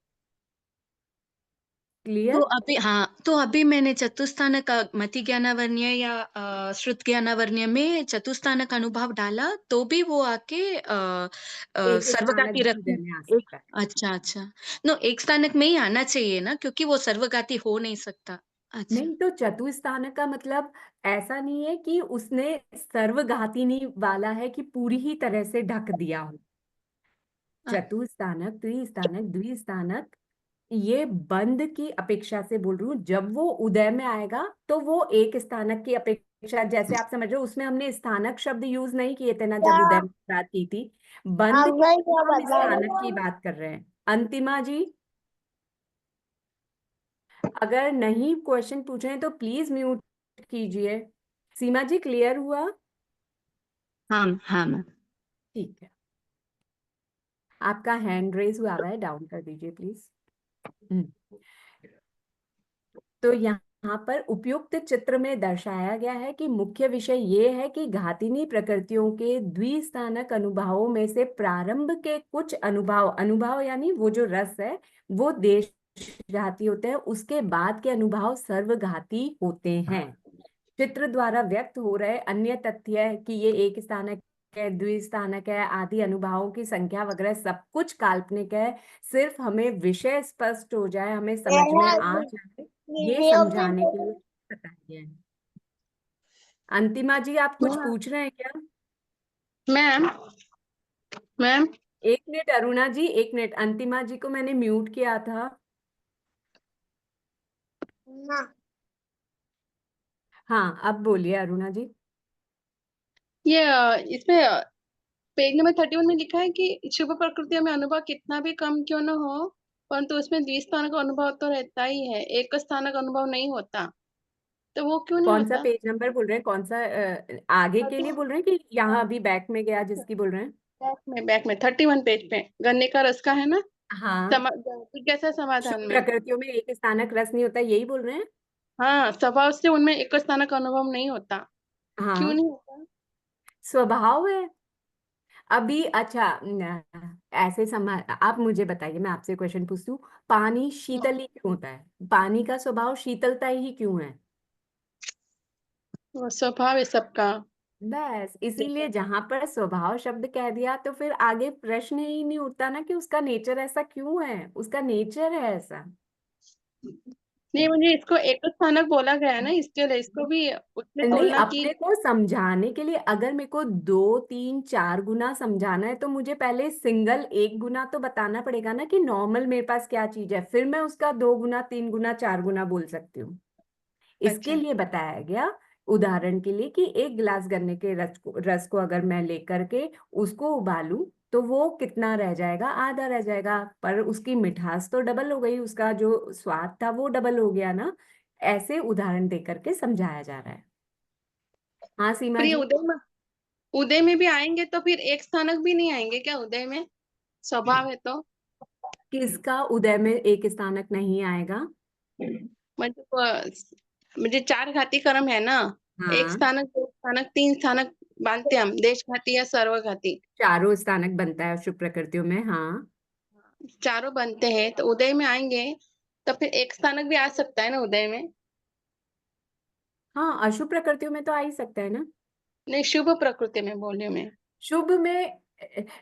तो क्लियर? अभी मैंने चतुस्थानक मति ज्ञानावर्ण्य या श्रुत ज्ञानावर्ण्य में चतुस्थानक अनुभाव डाला तो भी वो आके एक स्थानक सर्वघाती भी रत्न उदय में आ एक सकता है। अच्छा अच्छा नो एक स्थानक में ही आना चाहिए ना, क्योंकि वो सर्वघाती हो नहीं सकता। अच्छा नहीं तो चतुस्थानक का मतलब ऐसा नहीं है कि उसने सर्वघातिनी वाला है कि पूरी ही तरह से ढक दिया हो। चतुस्थानक, त्रिस्थानक, द्विस्थानक ये बंद की अपेक्षा से बोल रही हूँ। जब वो उदय में आएगा तो वो एक स्थानक की अपेक्षा, जैसे आप समझ रहे हो, उसमें हमने स्थानक शब्द यूज नहीं किए थे ना जब उदय में बात की थी। बंद की हम स्थानक की बात कर रहे हैं। अंतिमा जी अगर नहीं क्वेश्चन पूछे हैं तो प्लीज म्यूट कीजिए। सीमा जी क्लियर हुआ? हाँ हाँ मैम। ठीक है, आपका हैंड रेज हुआ है, डाउन कर दीजिए प्लीज। तो यहाँ पर उपयुक्त चित्र में दर्शाया गया है कि मुख्य विषय ये है कि घातिनी प्रकृतियों के द्विस्थानक अनुभावों में से प्रारंभ के कुछ अनुभाव यानी वो जो रस है वो देशघाती होते हैं, उसके बाद के अनुभाव सर्वघाती होते हैं। चित्र द्वारा व्यक्त हो रहे अन्य तथ्य है कि ये एक स्थानक है, द्विस्थानक है, आदि अनुभावों की संख्या वगैरह सब कुछ काल्पनिक है। सिर्फ हमें विषय स्पष्ट हो जाए, हमें समझ में आ जाए, ये समझाने के लिए बताइए। अंतिमा जी आप कुछ पूछ रहे हैं क्या? मैम मैम एक मिनट अरुणा जी, एक मिनट। अंतिमा जी को मैंने म्यूट किया था। हाँ अब बोलिए अरुणा जी। ये इसमें पेज नंबर 31 में लिखा है कि शुभ प्रकृतियों में अनुभव कितना भी कम क्यों न हो, परंतु उसमें द्विस्थानक अनुभव तो रहता ही है, एक स्थानक अनुभव नहीं होता। तो वो क्यों नहीं कौन सा होता? पेज नंबर बोल रहे हैं? कौन सा आगे के लिए बोल रहे हैं कि यहाँ अभी बैक में गया जिसकी बोल रहे हैं? बैक में 31 पेज पे गन्ने का रस का है ना, हाँ, कैसा शुभ समाधान में। प्रकृतियों में एक स्थानक रस नहीं होता, यही बोल रहे हैं? हाँ, स्वभाव से उनमें एक स्थानक अनुभव नहीं होता। क्यों हाँ नहीं होता? स्वभाव है। अभी अच्छा ऐसे आप मुझे बताइए, मैं आपसे क्वेश्चन पूछती हूँ, पानी शीतल ही क्यों होता है? पानी का स्वभाव शीतलता ही क्यों है? वो स्वभाव है सबका। बस इसीलिए जहां पर स्वभाव शब्द कह दिया तो फिर आगे प्रश्न ही नहीं उठता ना कि उसका नेचर ऐसा क्यों है, उसका नेचर है ऐसा। नहीं, मुझे इसको एक स्थानक बोला गया है ना, इसके लिए इसको भी उसमें नहीं, तुलना की। अपने को समझाने के लिए अगर मेरे को 2 3 4 गुना समझाना है तो मुझे पहले सिंगल 1 गुना तो बताना पड़ेगा ना कि नॉर्मल मेरे पास क्या चीज है, फिर मैं उसका 2 गुना 3 गुना 4 गुना बोल सकती हूँ। इसके अच्छा, लिए बताया गया उदाहरण के लिए कि 1 गिलास गन्ने के रस को अगर मैं लेकर के उसको उबालूं तो वो कितना रह जाएगा, आधा रह जाएगा, पर उसकी मिठास तो डबल हो गई, उसका जो स्वाद था वो डबल हो गया ना। ऐसे उदाहरण देकर के समझाया जा रहा है। हाँ सीमा फिर ये जी। उदय में भी आएंगे तो फिर एक स्थानक भी नहीं आएंगे क्या उदय में? स्वभाव है तो किसका उदय में 1 स्थानक नहीं आएगा? मतलब म्हणजे 4 घाती कर्म है ना, एक हाँ, स्थानक, 2 स्थानक, 3 स्थानक बांधते हम, देश घाती या सर्व घाती, 4 स्थानक बनता है शुभ प्रकृतियों में। हाँ, चारों बनते हैं तो उदय में आएंगे, तो फिर एक स्थानक भी आ सकता है ना उदय में? हाँ, अशुभ प्रकृतियों में तो आ ही सकता है ना। नहीं, शुभ प्रकृति में बोल रही हूँ मैं। शुभ में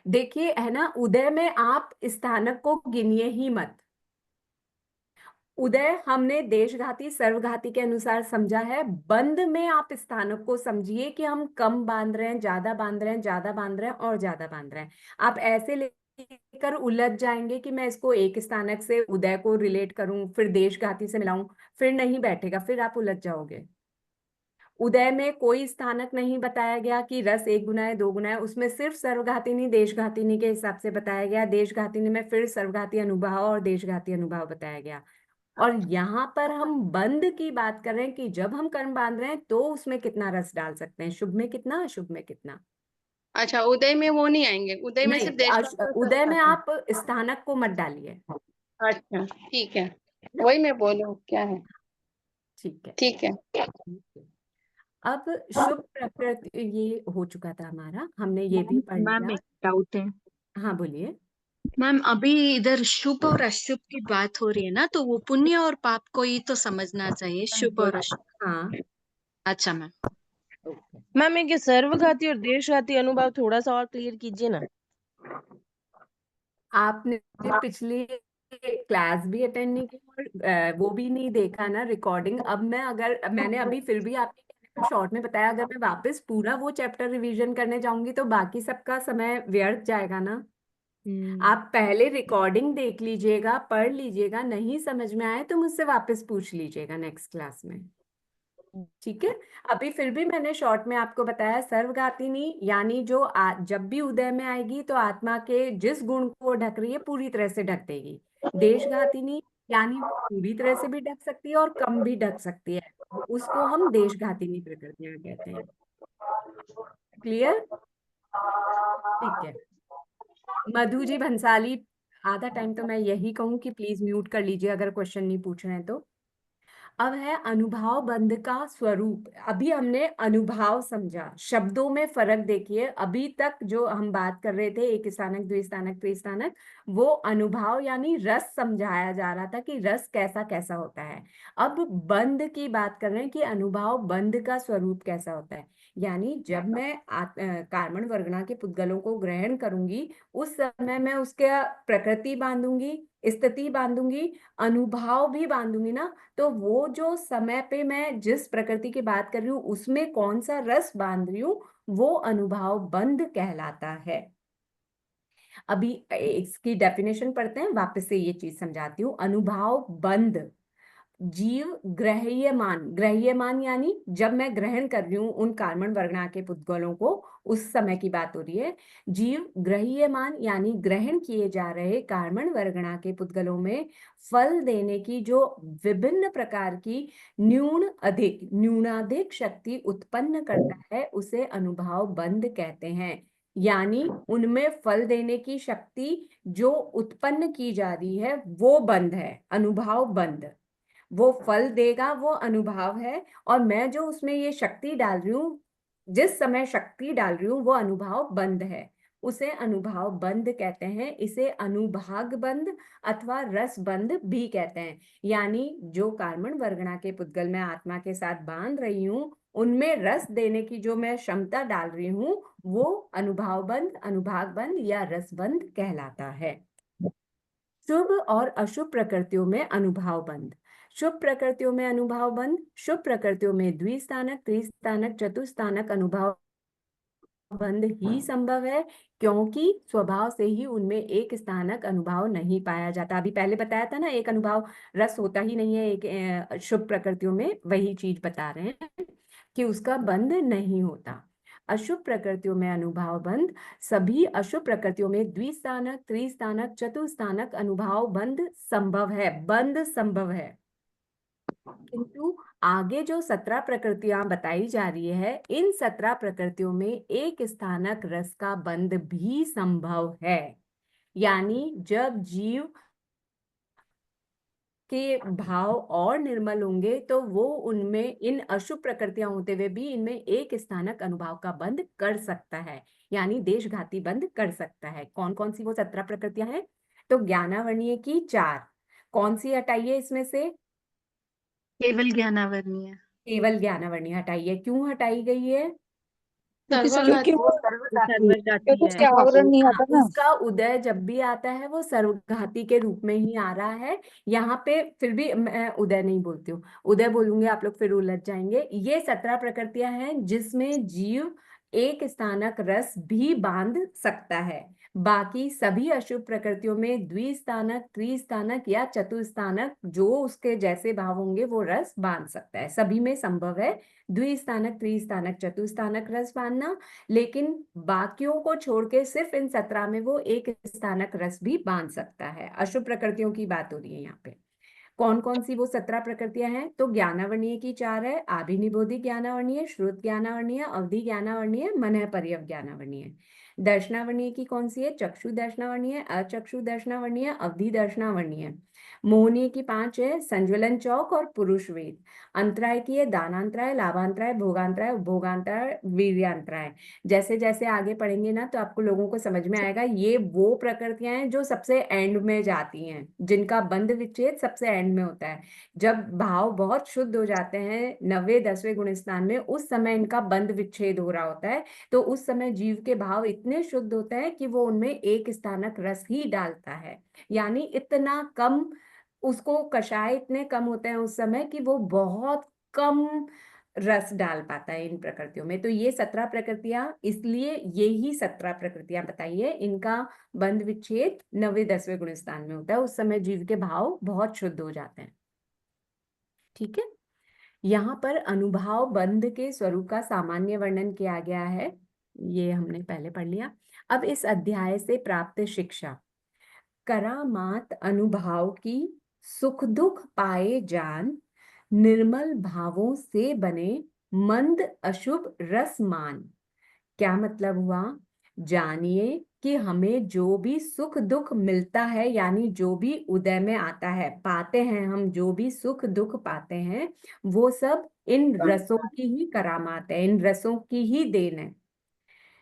देखिए है ना, उदय में आप स्थानक को गिनिए ही मत। उदय हमने देशघाती सर्वघाती के अनुसार समझा है, बंद में आप स्थानक को समझिए कि हम कम बांध रहे हैं, ज्यादा बांध रहे हैं, ज्यादा बांध रहे हैं और ज्यादा बांध रहे हैं। आप ऐसे लेकर उलझ जाएंगे कि मैं इसको 1 स्थानक से उदय को रिलेट करूं फिर देशघाती से मिलाऊं, फिर नहीं बैठेगा, फिर आप उलझ जाओगे। उदय में कोई स्थानक नहीं बताया गया कि रस 1 गुना है 2 गुना है, उसमें सिर्फ सर्वघातिनी देशघातिनी के हिसाब से बताया गया, देशघातिनी में फिर सर्वघाती अनुभाव और देशघाती अनुभाव बताया गया। और यहाँ पर हम बंद की बात कर रहे हैं कि जब हम कर्म बांध रहे हैं तो उसमें कितना रस डाल सकते हैं, शुभ में कितना, अशुभ में कितना। अच्छा, उदय में वो नहीं आएंगे, उदय में नहीं, सिर्फ देश घाती और सर्व उदय में घाती। आप स्थानक को मत डालिए। अच्छा, ठीक है, वही मैं बोलूँ क्या है। ठीक है। ठीक है। अब शुभ प्रकृति ये हो चुका था हमारा, हमने ये भी पढ़ मैम लिया। एक डाउट है। हाँ बोलिए। मैम अभी इधर शुभ और अशुभ की बात हो रही है ना, तो वो पुण्य और पाप को ही तो समझना चाहिए, शुभ और अशुभ। हाँ, अच्छा मैम। ओके। मैम एक ये सर्वघाती और देशघाती अनुभव थोड़ा सा और क्लियर कीजिए ना। आपने पिछली क्लास भी अटेंड नहीं की और वो भी नहीं देखा ना रिकॉर्डिंग। अब मैं अगर मैंने अभी फिर भी आपके शॉर्ट में बताया, अगर मैं वापस पूरा वो चैप्टर रिवीजन करने जाऊंगी तो बाकी सबका समय व्यर्थ जाएगा ना। आप पहले रिकॉर्डिंग देख लीजिएगा, पढ़ लीजिएगा, नहीं समझ में आए तो मुझसे वापस पूछ लीजिएगा नेक्स्ट क्लास में। ठीक है। अभी फिर भी मैंने शॉर्ट में आपको बताया, सर्वघातिनी यानी जो जब भी उदय में आएगी तो आत्मा के जिस गुण को वो ढक रही है पूरी तरह से ढक देगी। देशघातिनी यानी वो पूरी तरह से भी ढक सकती है और कम भी ढक सकती है, उसको हम देशघातिनी प्रकृतियां कहते हैं। क्लियर? ठीक है। मधु जी भंसाली, आधा टाइम तो मैं यही कहूँ कि प्लीज म्यूट कर लीजिए अगर क्वेश्चन नहीं पूछ रहे हैं तो। अब है अनुभाव बंध का स्वरूप। अभी हमने अनुभाव समझा, शब्दों में फर्क देखिए। अभी तक जो हम बात कर रहे थे 1 स्थानक 2 स्थानक 3 स्थानक, वो अनुभाव यानी रस समझाया जा रहा था कि रस कैसा कैसा होता है। अब बंध की बात कर रहे हैं कि अनुभाव बंध का स्वरूप कैसा होता है। यानी जब मैं कार्बन वर्गना के पुद्गलों को ग्रहण करूंगी उस समय मैं उसके प्रकृति बांधूंगी, स्थिति बांधूंगी, अनुभाव भी बांधूंगी ना। तो वो जो समय पे मैं जिस प्रकृति की बात कर रही हूँ उसमें कौन सा रस बांध रही हूँ वो अनुभाव बंध कहलाता है। अभी इसकी डेफिनेशन पढ़ते हैं, वापस से ये चीज समझाती हूँ। अनुभाव बंध जीव ग्रह्यमान, ग्रह्यमान यानी जब मैं ग्रहण कर रही हूँ उन कार्बन वर्गना के पुद्गलों को, उस समय की बात हो रही है। जीव ग्रह्यमान यानी ग्रहण किए जा रहे कार्बन वर्गना के पुद्गलों में फल देने की जो विभिन्न प्रकार की न्यूनाधिक शक्ति उत्पन्न करता है उसे अनुभाव बंध कहते हैं। यानी उनमें फल देने की शक्ति जो उत्पन्न की जा रही है वो बंध है, अनुभाव बंध। वो फल देगा वो अनुभाव है, और मैं जो उसमें ये शक्ति डाल रही हूँ, जिस समय शक्ति डाल रही हूँ वो अनुभाव बंध है, उसे अनुभाव बंध कहते हैं। इसे अनुभाग बंध अथवा रस बंध भी कहते हैं। यानी जो कार्बन वर्गना के पुद्गल मैं आत्मा के साथ बांध रही हूँ उनमें रस देने की जो मैं क्षमता डाल रही हूँ वो अनुभाव बंध, अनुभाग बंध या रस बंध कहलाता है। शुभ और अशुभ प्रकृतियों में अनुभाव बंध। शुभ प्रकृतियों में अनुभाव बंध, शुभ प्रकृतियों में द्विस्थानक, त्रिस्थानक, चतुस्थानक अनुभाव बंध ही संभव है, क्योंकि स्वभाव से ही उनमें एक स्थानक अनुभाव नहीं पाया जाता। अभी पहले बताया था ना, एक अनुभाव रस होता ही नहीं है एक शुभ प्रकृतियों में, वही चीज बता रहे हैं कि उसका बंध नहीं होता। अशुभ प्रकृतियों में अनुभाव बंध, सभी अशुभ प्रकृतियों में द्विस्थानक, त्रिस्थानक, चतुस्थानक अनुभाव बंध संभव है, बंध संभव है। किंतु आगे जो 17 प्रकृतियां बताई जा रही है, इन 17 प्रकृतियों में एक स्थानक रस का बंध भी संभव है। यानी जब जीव के भाव और निर्मल होंगे तो वो उनमें इन अशुभ प्रकृतियां होते हुए भी इनमें एक स्थानक अनुभाव का बंध कर सकता है, यानी देशघाती बंध कर सकता है। कौन कौन सी वो 17 प्रकृतियां हैं? तो ज्ञानावर्णीय की 4, कौन सी हटाइए इसमें से? केवल ज्ञानावर्णीय। केवल ज्ञानावर्णीय हटाइए। क्यों हटाई गई है? क्योंकि सर्वघाती वो सर्वघाती है। आवरण नहीं आता ना। उसका उदय जब भी आता है वो सर्वघाती के रूप में ही आ रहा है। यहाँ पे फिर भी मैं उदय नहीं बोलती हूँ, उदय बोलूंगी आप लोग फिर उलझ जाएंगे। ये 17 प्रकृतियां हैं जिसमें जीव एक स्थानक रस भी बांध सकता है। बाकी सभी अशुभ प्रकृतियों में द्विस्थानक, त्रिस्थानक या चतुस्थानक जो उसके जैसे भाव होंगे वो रस बांध सकता है। सभी में संभव है द्विस्थानक, त्रिस्थानक, चतुस्थानक रस बांधना, लेकिन बाकियों को छोड़ के सिर्फ इन 17 में वो एक स्थानक रस भी बांध सकता है। अशुभ प्रकृतियों की बात हो रही है यहाँ पे। कौन कौन सी वो 17 प्रकृतियां हैं? तो ज्ञानावर्णीय की 4 है, आभिनिबोधि ज्ञानावर्णीय, श्रुत ज्ञानावर्णीय, अवधि ज्ञानावर्णीय, मनः पर्यव ज्ञानावर्णीय। दर्शनावर्णीय की कौन सी है? चक्षु दर्शनावर्णीय, अचक्षु दर्शनावर्णीय, अवधि दर्शनावर्णीय। मोहनीय की 5 है, संज्वलन चौक और पुरुष वेद। अंतराय की है दानांतराय, लाभांतराय, भोगांतराय, उपभोगांतराय, वीर्यांतराय। जैसे जैसे आगे पढ़ेंगे ना तो आपको लोगों को समझ में आएगा, ये वो प्रकृतियां हैं जो सबसे एंड में जाती हैं, जिनका बंध विच्छेद सबसे एंड में होता है। जब भाव बहुत शुद्ध हो जाते हैं 9वें 10वें गुण स्थान में, उस समय इनका बंध विच्छेद हो रहा होता है। तो उस समय जीव के भाव इतने शुद्ध होते हैं कि वो उनमें एक स्थानक रस ही डालता है, यानी इतना कम, उसको कषाय इतने कम होते हैं उस समय कि वो बहुत कम रस डाल पाता है इन प्रकृतियों में। तो ये 17 प्रकृतियां, इसलिए यही 17 प्रकृतियां बताइए, इनका बंध विच्छेद 9वें 10वें गुण स्थान में होता है। उस समय जीव के भाव बहुत शुद्ध हो जाते हैं। ठीक है, यहाँ पर अनुभाव बंध के स्वरूप का सामान्य वर्णन किया गया है, ये हमने पहले पढ़ लिया। अब इस अध्याय से प्राप्त शिक्षा। करामात अनुभाव की सुख दुख पाए जान, निर्मल भावों से बने मंद अशुभ रस मान। क्या मतलब हुआ? जानिए कि हमें जो भी सुख दुख मिलता है, यानी जो भी उदय में आता है, पाते हैं हम, जो भी सुख दुख पाते हैं वो सब इन रसों की ही करामात है, इन रसों की ही देन है।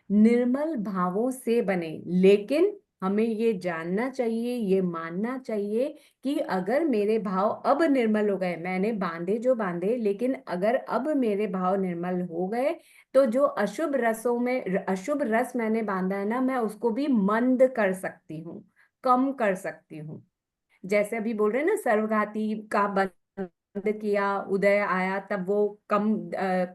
निर्मल भावों से बने, लेकिन हमें ये जानना चाहिए, ये मानना चाहिए कि अगर मेरे भाव अब निर्मल हो गए, मैंने बांधे जो बांधे, लेकिन अगर अब मेरे भाव निर्मल हो गए तो जो अशुभ रसों में अशुभ रस मैंने बांधा है ना, मैं उसको भी मंद कर सकती हूँ, कम कर सकती हूँ। जैसे अभी बोल रहे हैं ना, सर्वघाती का बंद किया, उदय आया तब वो कम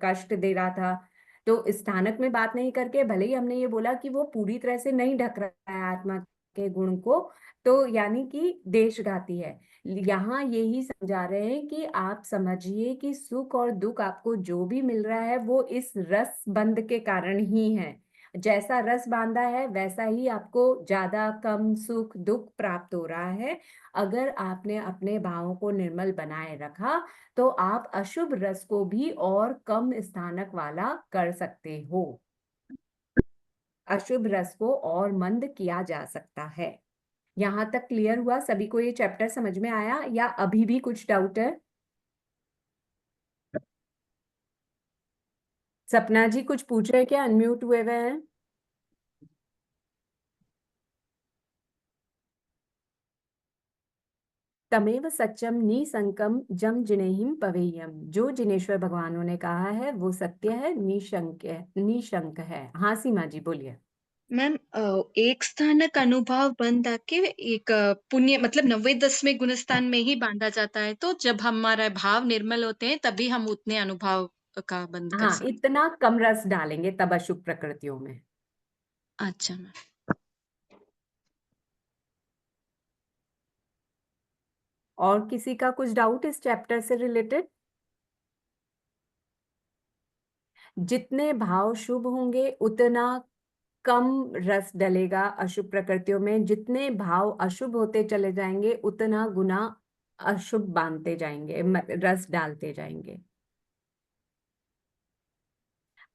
कष्ट दे रहा था। तो स्थानक में बात नहीं करके भले ही हमने ये बोला कि वो पूरी तरह से नहीं ढक रहा है आत्मा के गुण को, तो यानी कि देशघाती है। यहाँ यही समझा रहे हैं कि आप समझिए कि सुख और दुख आपको जो भी मिल रहा है वो इस रस बंध के कारण ही है। जैसा रस बांधा है वैसा ही आपको ज्यादा कम सुख दुख प्राप्त हो रहा है। अगर आपने अपने भावों को निर्मल बनाए रखा तो आप अशुभ रस को भी और कम स्थानक वाला कर सकते हो, अशुभ रस को और मंद किया जा सकता है। यहाँ तक क्लियर हुआ? सभी को ये चैप्टर समझ में आया या अभी भी कुछ डाउट है? सपना जी कुछ पूछ रहे क्या? अनम्यूट हुए हुए हैं। तमेव सत्यम निसंकम जम जिनेहिम पवेयम, जो जिनेश्वर भगवानों ने कहा है वो सत्य है, निशंक है, निशंक है। हाँ सीमा जी बोलिए। मैम एक स्थानक अनुभाव बंध आके एक पुण्य मतलब 90-10 गुणस्थान में ही बांधा जाता है, तो जब हमारा भाव निर्मल होते हैं तभी हम उतने अनुभाव का बंध कर हाँ, सकते इतना कम रस डालेंगे तब अशुभ प्रकृतियों में। हैं। अच्छा मैम। और किसी का कुछ डाउट इस चैप्टर से रिलेटेड? जितने भाव शुभ होंगे उतना कम रस डलेगा अशुभ प्रकृतियों में, जितने भाव अशुभ होते चले जाएंगे उतना गुना अशुभ बांधते जाएंगे, रस डालते जाएंगे।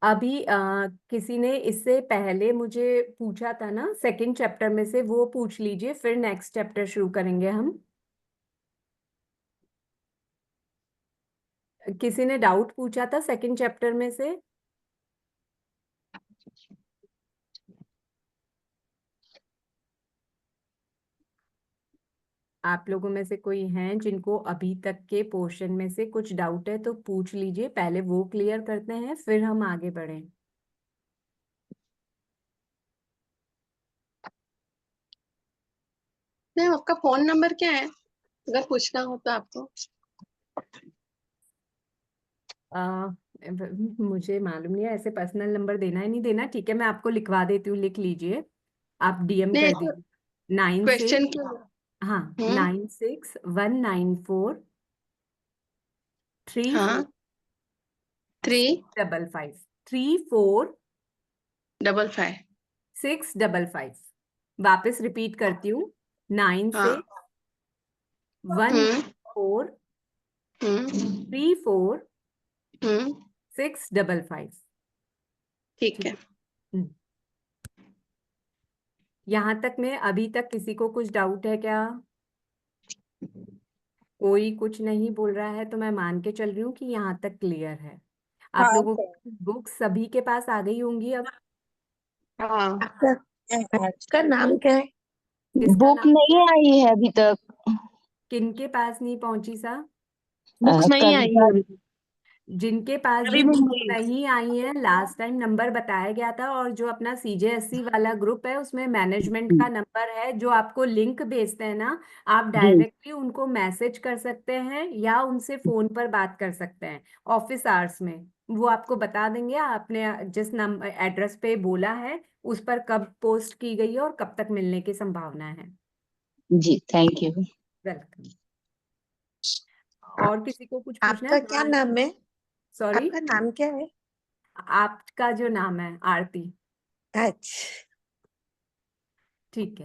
अभी किसी ने इससे पहले मुझे पूछा था ना सेकंड चैप्टर में से, वो पूछ लीजिए, फिर नेक्स्ट चैप्टर शुरू करेंगे हम। किसी ने डाउट पूछा था सेकंड चैप्टर में से? आप लोगों में से कोई हैं जिनको अभी तक के पोर्शन में से कुछ डाउट है तो पूछ लीजिए, पहले वो क्लियर करते हैं फिर हम आगे बढ़ें। मैम आपका फोन नंबर क्या है, अगर पूछना हो तो आपको? मुझे मालूम नहीं है, ऐसे पर्सनल नंबर देना है नहीं देना, ठीक है मैं आपको लिखवा देती हूँ, लिख लीजिए, आप डीएम नहीं, कर दीजिए। 96 क्वेश्चन क्यों? हाँ 9619434655 हाँ 355 655 वापस रिपीट करती हूँ, 96 हाँ 194 34 655। ठीक है। यहाँ तक में अभी तक किसी को कुछ डाउट है क्या? कोई कुछ नहीं बोल रहा है तो मैं मान के चल रही हूँ कि यहाँ तक क्लियर है। आप लोगों की बुक सभी के पास आ गई होंगी अब? हाँ आपका नाम क्या है? किसका बुक नाम? नहीं आई है अभी तक। किनके पास नहीं पहुंची सा? बुक्स नहीं आई है अभी। जिनके पास भी बुक नहीं आई है, लास्ट टाइम नंबर बताया गया था, और जो अपना CJSC वाला ग्रुप है उसमें मैनेजमेंट का नंबर है, जो आपको लिंक भेजते हैं ना, आप डायरेक्टली उनको मैसेज कर सकते हैं या उनसे फोन पर बात कर सकते हैं ऑफिस आवर्स में। वो आपको बता देंगे आपने जिस नंबर एड्रेस पे बोला है उस पर कब पोस्ट की गई है और कब तक मिलने की संभावना है। जी थैंक यू। वेलकम। और किसी को कुछ पूछना आपका है? क्या नाम है? सॉरी, आपका नाम क्या है? आपका जो नाम है आरती। अच्छा ठीक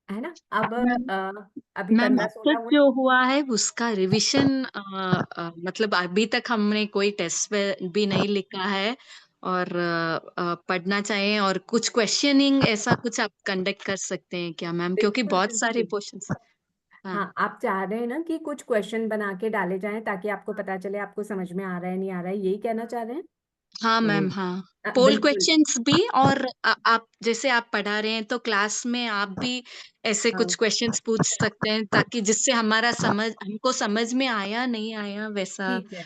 है ना? अब मैम अभी मैम 15-16 अब तक जो हुआ है उसका रिवीजन मतलब अभी तक हमने कोई टेस्ट भी नहीं लिखा है, और पढ़ना चाहिए, और कुछ क्वेश्चनिंग ऐसा कुछ आप कंडक्ट कर सकते हैं क्या मैम, क्योंकि बिल्कुल बहुत सारे बिल्कुल। क्वेश्चंस। हाँ हाँ, आप चाह रहे हैं ना कि कुछ क्वेश्चन बना के डाले जाएं ताकि आपको पता चले आपको समझ में आ रहा है नहीं आ रहा है, यही कहना चाह रहे हैं? हाँ मैम हाँ, पोल बिल्कुल। क्वेश्चंस भी, और आप जैसे आप पढ़ा रहे हैं तो क्लास में आप भी ऐसे हाँ कुछ क्वेश्चंस पूछ सकते हैं, ताकि जिससे हमको समझ में आया नहीं आया वैसा। ठीक है,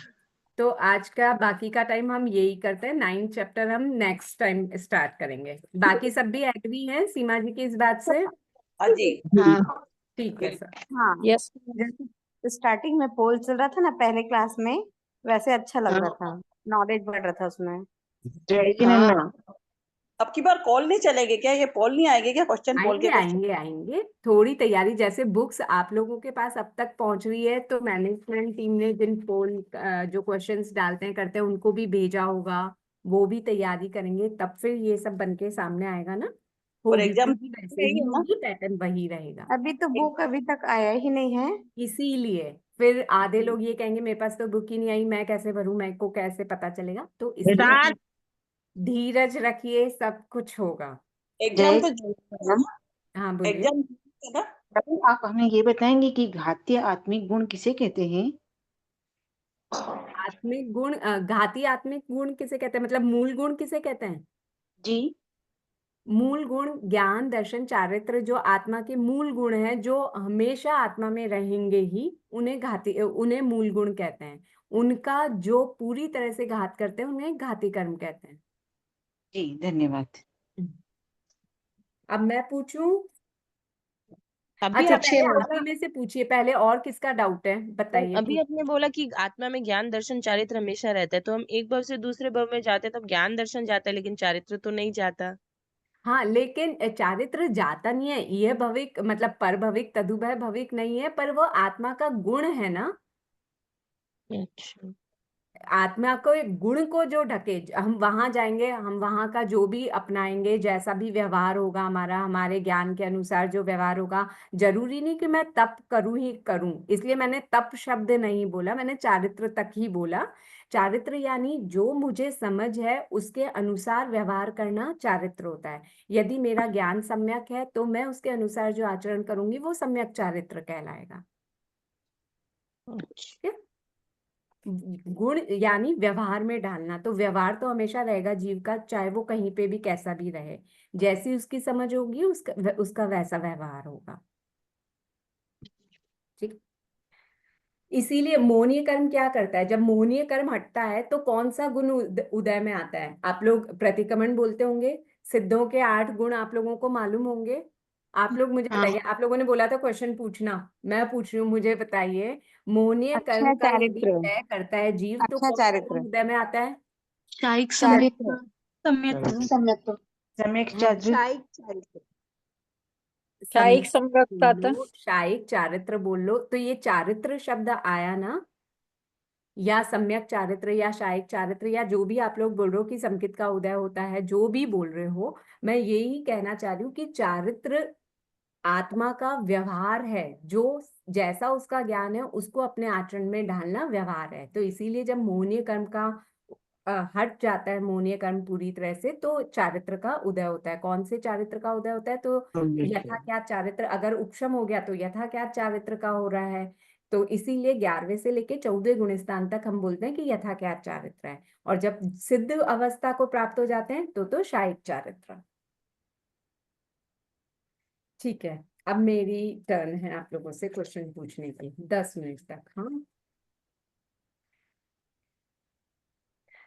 तो आज का बाकी का टाइम हम यही करते हैं, 9th चैप्टर हम नेक्स्ट टाइम स्टार्ट करेंगे। बाकी सब भी एग्री हैं सीमा जी की इस बात से? जी हाँ ठीक है सर। हाँ यस जैसे स्टार्टिंग में पोल चल रहा था ना पहले क्लास में, वैसे अच्छा लग हाँ रहा था, नॉलेज बढ़ रहा था उसमें। लेकिन हाँ अब की बार कॉल नहीं चलेंगे क्या? ये पोल नहीं आएंगे क्या? क्वेश्चन पोल के आएंगे क्वेश्चन? आएंगे आएंगे, थोड़ी तैयारी, जैसे बुक्स आप लोगों के पास अब तक पहुंच रही है तो मैनेजमेंट टीम ने जिन पोल जो क्वेश्चंस डालते हैं करते हैं उनको भी भेजा होगा, वो भी तैयारी करेंगे, तब फिर ये सब बन के सामने आएगा ना। और होगी एग्जाम भी वैसे यही ही है ना? होगी, पैटर्न वही रहेगा। अभी तो बुक अभी तक आया ही नहीं है। इसीलिए फिर आधे लोग ये कहेंगे मेरे पास तो बुक ही नहीं आई, मैं कैसे भरूं, मेरे को कैसे पता चलेगा, तो इसलिए धीरज रखिए, सब कुछ होगा। एग्जाम तो मैम हाँ बोलिए। एग्जाम है ना? आप हमें ये बताएंगे कि घातीय आत्मिक गुण किसे कहते हैं? आत्मिक गुण घाती आत्मिक गुण किसे कहते हैं, मतलब मूल गुण किसे कहते हैं? जी मूल गुण ज्ञान दर्शन चारित्र जो आत्मा के मूल गुण हैं, जो हमेशा आत्मा में रहेंगे ही, उन्हें मूल गुण कहते हैं। उनका जो पूरी तरह से घात करते हैं उन्हें घाती कर्म कहते हैं। जी धन्यवाद। अब मैं पूछूं? अभी अच्छा, आपने पहले आप बोला ही में से पूछिए, पहले और किसका डाउट है बताइए। अभी आपने बोला कि आत्मा में ज्ञान दर्शन चारित्र हमेशा रहता है, तो हम एक भव से दूसरे भव में जाते हैं तब ज्ञान दर्शन जाता है लेकिन चारित्र तो नहीं जाता। हाँ, लेकिन चारित्र जाता नहीं है, ये भविक मतलब पर भविक तदुभय भविक नहीं है, पर वो आत्मा का गुण है ना। अच्छा। आत्मा को एक गुण को जो ढके, हम वहां जाएंगे, हम वहां का जो भी अपनाएंगे, जैसा भी व्यवहार होगा हमारा, हमारे ज्ञान के अनुसार जो व्यवहार होगा, जरूरी नहीं कि मैं तप करूं ही करूं, इसलिए मैंने तप शब्द नहीं बोला, मैंने चारित्र तक ही बोला। चारित्र यानी जो मुझे समझ है उसके अनुसार व्यवहार करना चारित्र होता है। यदि मेरा ज्ञान सम्यक है तो मैं उसके अनुसार जो आचरण करूंगी वो सम्यक चारित्र कहलाएगा। अच्छा। ठीक है? गुण यानी व्यवहार में डालना, तो व्यवहार तो हमेशा रहेगा जीव का, चाहे वो कहीं पे भी कैसा भी रहे, जैसी उसकी समझ होगी उसका वैसा व्यवहार होगा। ठीक। इसीलिए मोहनीय कर्म क्या करता है, जब मोहनीय कर्म हटता है तो कौन सा गुण उदय में आता है? आप लोग प्रतिक्रमण बोलते होंगे, सिद्धों के 8 गुण आप लोगों को मालूम होंगे। आप लोग मुझे हाँ बताइए, आप लोगों ने बोला था क्वेश्चन पूछना, मैं पूछ रही हूँ, मुझे बताइए मोहनीय कर्म अच्छा का यदि चारित्र, तय करता है जीव तो अच्छा कौन सा गुण चारित्र, उदय में आता है? शायिक सम्यक चारित्र, सम्यक सम्यक सम्यक चारित्र शायिक चारित्र। समझो, शायिक सम्यक आता। शायिक चारित्र बोल लो, तो ये चारित्र शब्द आया ना, या सम्यक चारित्र या शायिक चारित्र या जो भी आप लोग बोल रहे हो कि संकित का उदय होता है, जो भी बोल रहे हो, मैं यही कहना चाह रही हूँ कि चारित्र आत्मा का व्यवहार है, जो जैसा उसका ज्ञान है उसको अपने आचरण में ढालना व्यवहार है। तो इसीलिए जब मोहनीय कर्म का हट जाता है, मोहनीय कर्म पूरी तरह से, तो चारित्र का उदय होता है। कौन से चारित्र का उदय होता है? तो यथा क्या चारित्र, अगर उपशम हो गया तो यथा क्या चारित्र का हो रहा है। तो इसीलिए 11वें से लेके 14वें गुण स्थान तक हम बोलते हैं कि यथा क्या चारित्र है, और जब सिद्ध अवस्था को प्राप्त हो जाते हैं तो शायिक चारित्र। ठीक है, अब मेरी टर्न है आप लोगों से क्वेश्चन पूछने की, 10 मिनट तक। हाँ,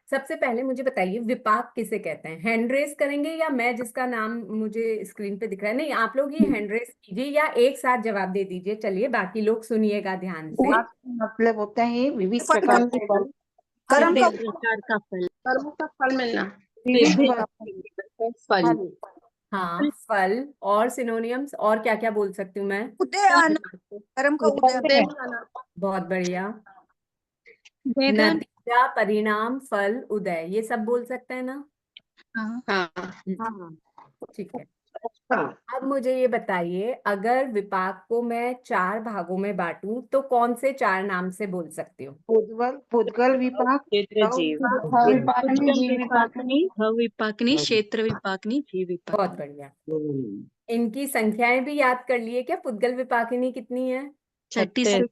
सबसे पहले मुझे बताइए विपाक किसे कहते हैं? हैंड रेस करेंगे या मैं जिसका नाम मुझे स्क्रीन पे दिख रहा है? नहीं, आप लोग ही हैंड रेस कीजिए या एक साथ जवाब दे दीजिए। चलिए, बाकी लोग सुनिएगा ध्यान से। विपाक का मतलब होता है विविध फल प्रकार का के फल, फल, कर्म का विभिन्न प्रकार का फल, कर्मों का फल मिलना। विविध विभिन्न प्रकार फल, फल, हाँ, फल और सिनोनियम्स, और क्या क्या बोल सकती हूँ मैं? उदय आना, कर्म का उदय। देव खाना, बहुत बढ़िया। वेदन। नतीजा, परिणाम, फल, उदय, ये सब बोल सकते हैं ना? हाँ। हाँ हाँ, ठीक है। अब मुझे ये बताइए, अगर विपाक को मैं 4 भागों में बांटूं तो कौन से 4 नाम से बोल सकती हूँ? पुद्गल विपाक, क्षेत्र जीव। भ विपाकनी, पुद्गल जीव विपाकनी, विपाकनी, भव विपाकनी, क्षेत्र विपाकनी, जीव बहुत विपाकनी। बढ़िया। इनकी संख्याएं भी याद कर लिए क्या? पुद्गल विपाकिनी कितनी है? 36।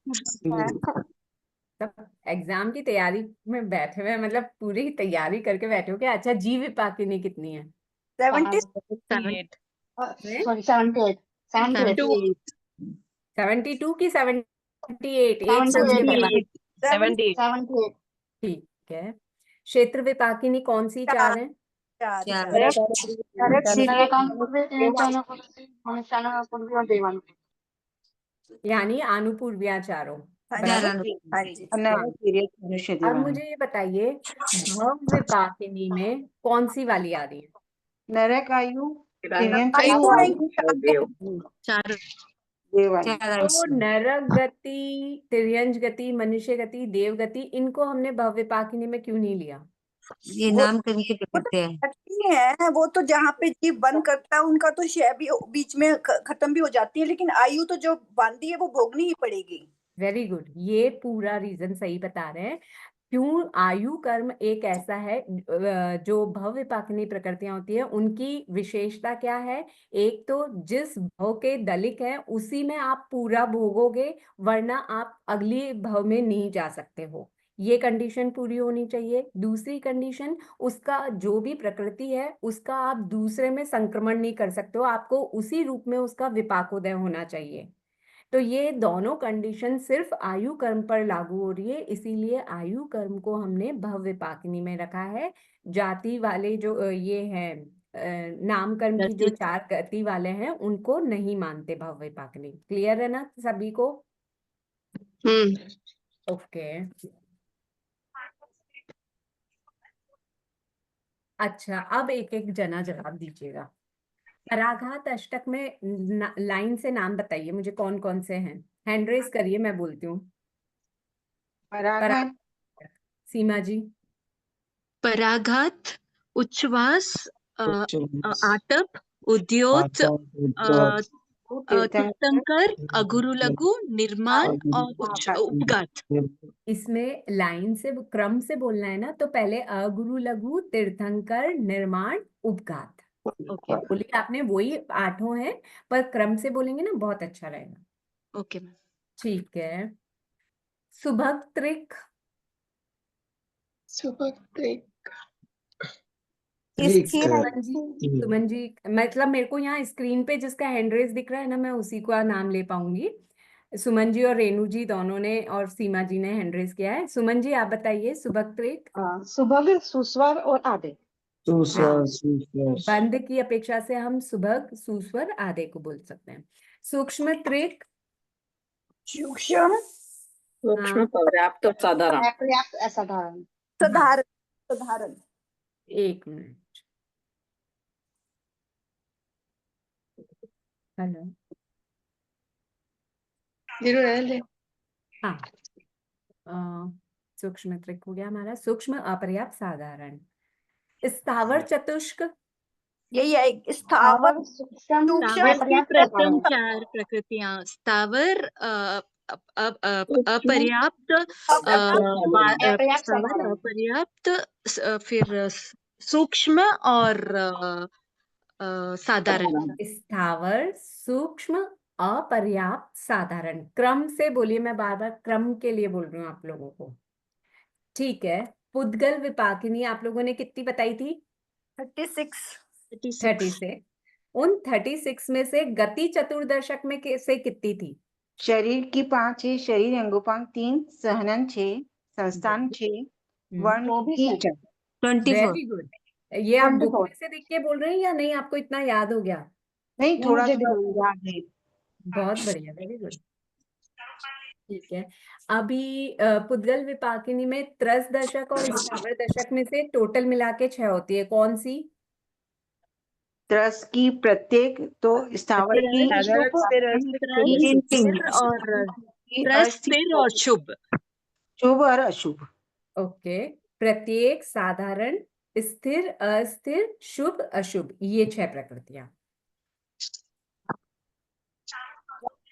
सब एग्जाम की तैयारी में बैठे हुए हैं, मतलब पूरी तैयारी करके बैठे हो क्या? अच्छा, जीव विपाकिनी कितनी है? 78। सॉरी 78 78 72 की 78? एक सोच के 78 बताओ। 78। ठीक है। क्षेत्र विपाकिनी कौन सी 4 है? यानी आनुपूर्विया चारों, बराबर। अब मुझे ये बताइए, भव विपाकिनी में कौन सी वाली आ रही है? नरक आयु, आयु आएंगी, चार तो नरक गति, तिर्यंज गति, मनुष्य गति, देव गति, इनको हमने भव विपाकिनी में क्यों नहीं लिया? ये नाम कभी के करते हैं। नहीं है वो तो, जहाँ पे जीव बंद करता है उनका तो शय भी बीच में खत्म भी हो जाती है, लेकिन आयु तो जो बांधी है वो भोगनी ही पड़ेगी। वेरी गुड, ये पूरा रीजन सही बता रहे हैं। क्यों? आयु कर्म एक ऐसा है, जो भव विपाकिनी प्रकृतियां होती है उनकी विशेषता क्या है? एक तो जिस भव के दलिक है उसी में आप पूरा भोगोगे, वरना आप अगली भव में नहीं जा सकते हो, ये कंडीशन पूरी होनी चाहिए। दूसरी कंडीशन, उसका जो भी प्रकृति है उसका आप दूसरे में संक्रमण नहीं कर सकते हो, आपको उसी रूप में उसका विपाकोदय होना चाहिए। तो ये दोनों कंडीशन सिर्फ आयु कर्म पर लागू हो रही है, इसीलिए आयु कर्म को हमने भव विपाकिनी में रखा है। जाति वाले जो ये हैं नाम कर्म की जो गति 4 गति वाले हैं उनको नहीं मानते भव विपाकनी। क्लियर है ना सभी को? ओके। अच्छा, अब एक एक जना जवाब दीजिएगा। पराघात अष्टक में लाइन से नाम बताइए मुझे, कौन कौन से हैं? हैंड रेज करिए, मैं बोलती हूँ। पराघात, सीमा जी। पराघात, उच्छ्वास, आतप, उद्योत, तीर्थंकर, अगुरु लघु, निर्माण और उपघात। इसमें लाइन से क्रम से बोलना है ना, तो पहले अगुरु लघु, तीर्थंकर, निर्माण, उपघात। ओके बोलिए आपने, वही 8 हैं पर क्रम से बोलेंगे ना, बहुत अच्छा रहेगा। Okay ma'am. ठीक है। सुभग त्रिक। सुमन जी, मतलब मेरे को यहाँ स्क्रीन पे जिसका हैंड रेज दिख रहा है ना, मैं उसी का नाम ले पाऊंगी। सुमन जी और रेणु जी दोनों ने और सीमा जी ने हैंड रेज किया है। सुमन जी आप बताइए, सुभग त्रिक। सुभग, सुस्वर और आधे। बंद की अपेक्षा से हम सुभग, सुस्वर, आधे को बोल सकते हैं। सूक्ष्म त्रिक। सूक्ष्म, सूक्ष्म, पर्याप्त और साधारण। पर्याप्त, असाधारण। साधारण, साधारण। 1 मिनट। हेलो। हाँ, सूक्ष्म त्रिक हो गया हमारा। सूक्ष्म, अपर्याप्त, साधारण। स्थावर चतुष्क। यही है स्थावर, सूक्ष्म, स्थावर की अपर्याप्त, प्रथम साधारण। 4 प्रकृतियां स्थावर, अपर्याप्त, अपर्याप्त, स्थावर, साधारण। अपर्याप्त, फिर सूक्ष्म और साधारण। स्थावर, सूक्ष्म, अपर्याप्त, साधारण। क्रम से बोलिए, मैं बार बार क्रम के लिए बोल रही हूँ आप लोगों को। ठीक है। पुद्गल विपाकिनी आप लोगों ने कितनी बताई थी? 36। 36। उन 36 में से गति चतुर्दशक में से कितनी थी? शरीर की 5 है, शरीर अंगोपांग 3, सहनन 6, संस्थान 6, वर्ण की 4। 24। Very good. ये आप बुक 24। में से देख के बोल रहे हैं या नहीं, आपको इतना याद हो गया? नहीं, थोड़ा मुझे थोड़ा याद है। बहुत बढ़िया, वेरी गुड। ठीक है। अभी पुद्गल विपाकिनी में त्रस दशक और स्थावर दशक में से टोटल मिला के 6 होती है, कौन सी? त्रस की प्रत्येक, तो स्थावर की स्थिर और शुभ। शुभ और अशुभ। ओके। प्रत्येक, साधारण, स्थिर, अस्थिर, शुभ, अशुभ, ये 6 प्रकृतियां।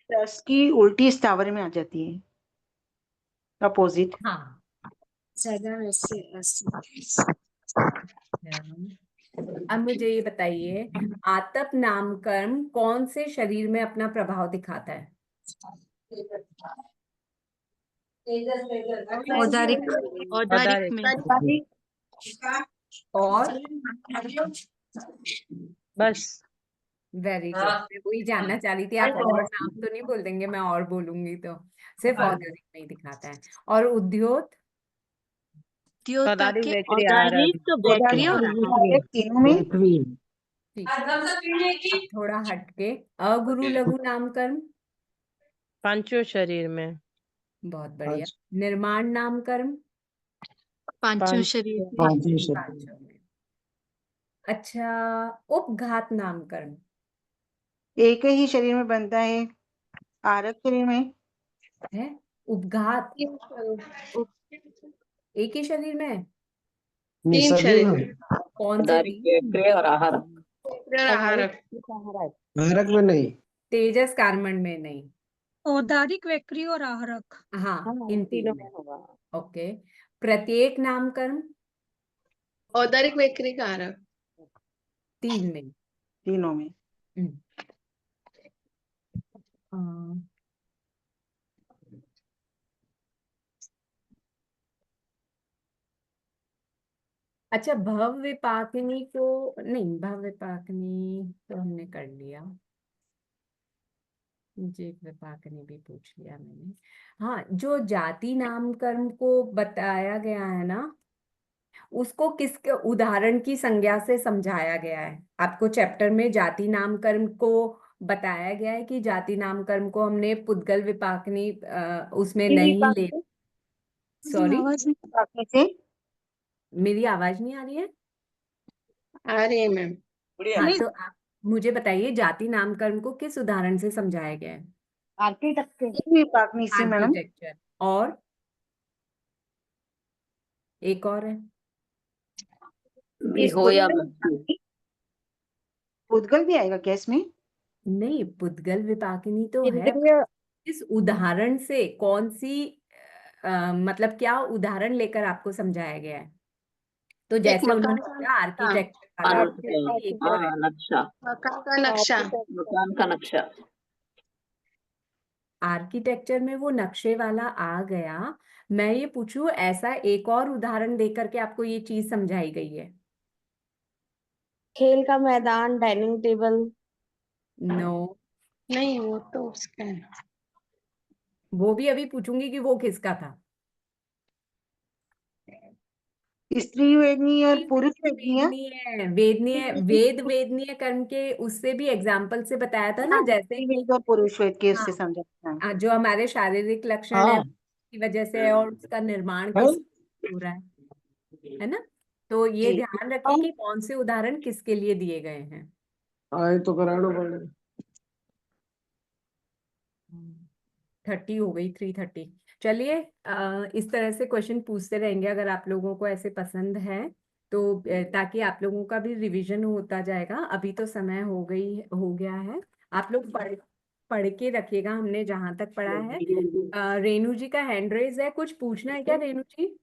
त्रस की उल्टी स्थावर में आ जाती है, अपोजिट। हाँ। अब मुझे ये बताइए, आतप नाम कर्म कौन से शरीर में अपना प्रभाव दिखाता है? औदारिक, औदारिक में। और बस। Very good. मैं वही जानना चाह रही थी, आप और नाम तो नहीं बोल देंगे, मैं और बोलूंगी तो। सिर्फ औदारिक में ही दिखाता है। और उद्योत? औदारिक, वैक्री, औदारिक, वैक्री और औदारिक तीनों में। ठीक है। अब थोड़ा हटके, अगुरु लघु नाम कर्म? पांचों शरीर में। बहुत बढ़िया। निर्माण नाम कर्म? पांचों शरीर में। पांचों में। अच्छा, उपघात नाम कर्म? एक ही शरीर में बनता है, आरक शरीर में है। उपघात एक ही शरीर में है? 3 शरीर में। कौन से? और आहार। आहारक में नहीं। तेजस कार्मण में नहीं। औदारिक, वैक्री और आहरक। हाँ, इन तीनों में होगा। ओके। प्रत्येक नाम कर्म? औदारिक, वैक्री, कारक। 3 में। तीनों में। अच्छा, भव विपाकिनी को नहीं, भव विपाकिनी तो हमने कर लिया। जीव विपाकिनी भी पूछ लिया मैंने। हाँ, जो जाति नाम कर्म को बताया गया है ना, उसको किस उदाहरण की संज्ञा से समझाया गया है? आपको चैप्टर में जाति नाम कर्म को बताया गया है कि जाति नाम कर्म को हमने पुद्गल विपाकनी उसमें नहीं ले। सॉरी, आवाज नहीं बाकी से मेरी आवाज नहीं आ रही है? आ रही है मैम। हाँ, नहीं तो आप मुझे बताइए जाति नामकरण को किस उदाहरण से समझाया गया है? विपाकनी से मैडम। आर्किटेक्चर। और एक और है, हो या बच्ची। पुद्गल भी आएगा क्या इसमें? नहीं, पुद्गल विपाकिनी तो है। इंद्रिय इस उदाहरण से कौन सी मतलब क्या उदाहरण लेकर आपको समझाया गया है? तो एक जैसे मकान उन्होंने का बोला नक्शा, आर्किटेक्चर वाला, अर्थ वैसे एक और है। नक्शा, मकान का नक्शा। मकान का नक्शा। आर्किटेक्चर में वो नक्शे वाला आ गया। मैं ये पूछूं, ऐसा एक और उदाहरण देकर के आपको ये चीज समझाई गई है? खेल का मैदान, डाइनिंग टेबल। नो, नहीं, वो तो उसका है। वो भी अभी पूछूंगी कि वो किसका था। स्त्री वेदनी और पुरुष वेदनीय। वेदनीय, वेदनीय, वेद वेदनीय कर्म के उससे भी एग्जाम्पल से बताया था ना, जैसे स्त्री कि वेद और पुरुष वेद के उससे हाँ, समझा। जो हमारे शारीरिक लक्षण है की वजह से है, और उसका निर्माण किस हो रहा है ना? तो ये जी ध्यान रखें कि कौन से उदाहरण किसके लिए दिए गए हैं। आए तो कराना पड़ेगा। 30 हो गई, 3:30। चलिए, इस तरह से क्वेश्चन पूछते रहेंगे अगर आप लोगों को ऐसे पसंद है तो, ताकि आप लोगों का भी रिवीजन होता जाएगा। अभी तो समय हो गया है। आप लोग पढ़ के रखिएगा, हमने जहां तक पढ़ा है। रेणु जी का हैंड रेज है, कुछ पूछना है क्या रेणु जी?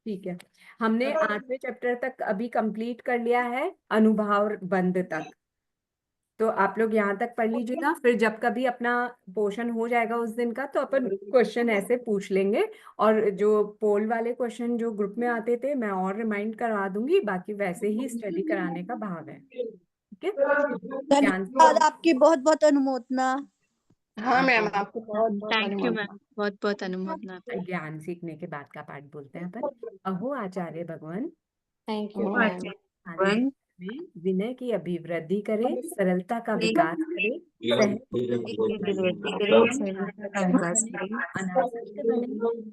ठीक है, हमने 8वें चैप्टर तक अभी कंप्लीट कर लिया है, अनुभाव बंध तक। तो आप लोग यहाँ तक पढ़ लीजिएगा, फिर जब कभी अपना पोर्शन हो जाएगा उस दिन का तो अपन क्वेश्चन ऐसे पूछ लेंगे। और जो पोल वाले क्वेश्चन जो ग्रुप में आते थे मैं और रिमाइंड करवा दूंगी, बाकी वैसे ही स्टडी कराने का भाव है। ठीक है, ध्यान से। धन्यवाद, आपकी बहुत बहुत अनुमोदना। हाँ मैम, आपको बहुत बहुत थैंक यू धन्यवाद। मैम, बहुत बहुत अनुमोदना। ज्ञान सीखने के बाद का पाठ बोलते हैं अपन। अहो आचार्य भगवान थैंक यू हाँ, मैम। हमारे जीवन में विनय की अभिवृद्धि करे, सरलता का विकास करे, अनासक्त बने,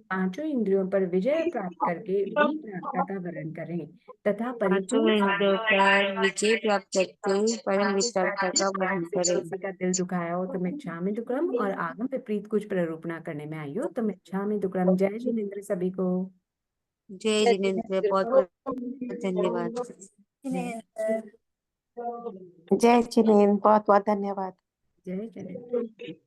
पांचों इंद्रियों पर विजय प्राप्त करके विपरागता का वरण करें, तथा विजय प्राप्त करके परम वितरता का वर्णन करें। किसी का दिल दुखाया हो तो मैं इच्छामि दुक्रम, और आगम विपरीत कुछ प्ररूपणा करने में आई हो तो मैं इच्छामि दुक्रम। जय जिनेन्द्र सभी को। जय जिनेन्द्र, बहुत बहुत धन्यवाद। जय जिनेन्द्र, बहुत बहुत धन्यवाद। जय जिनेन्द्र।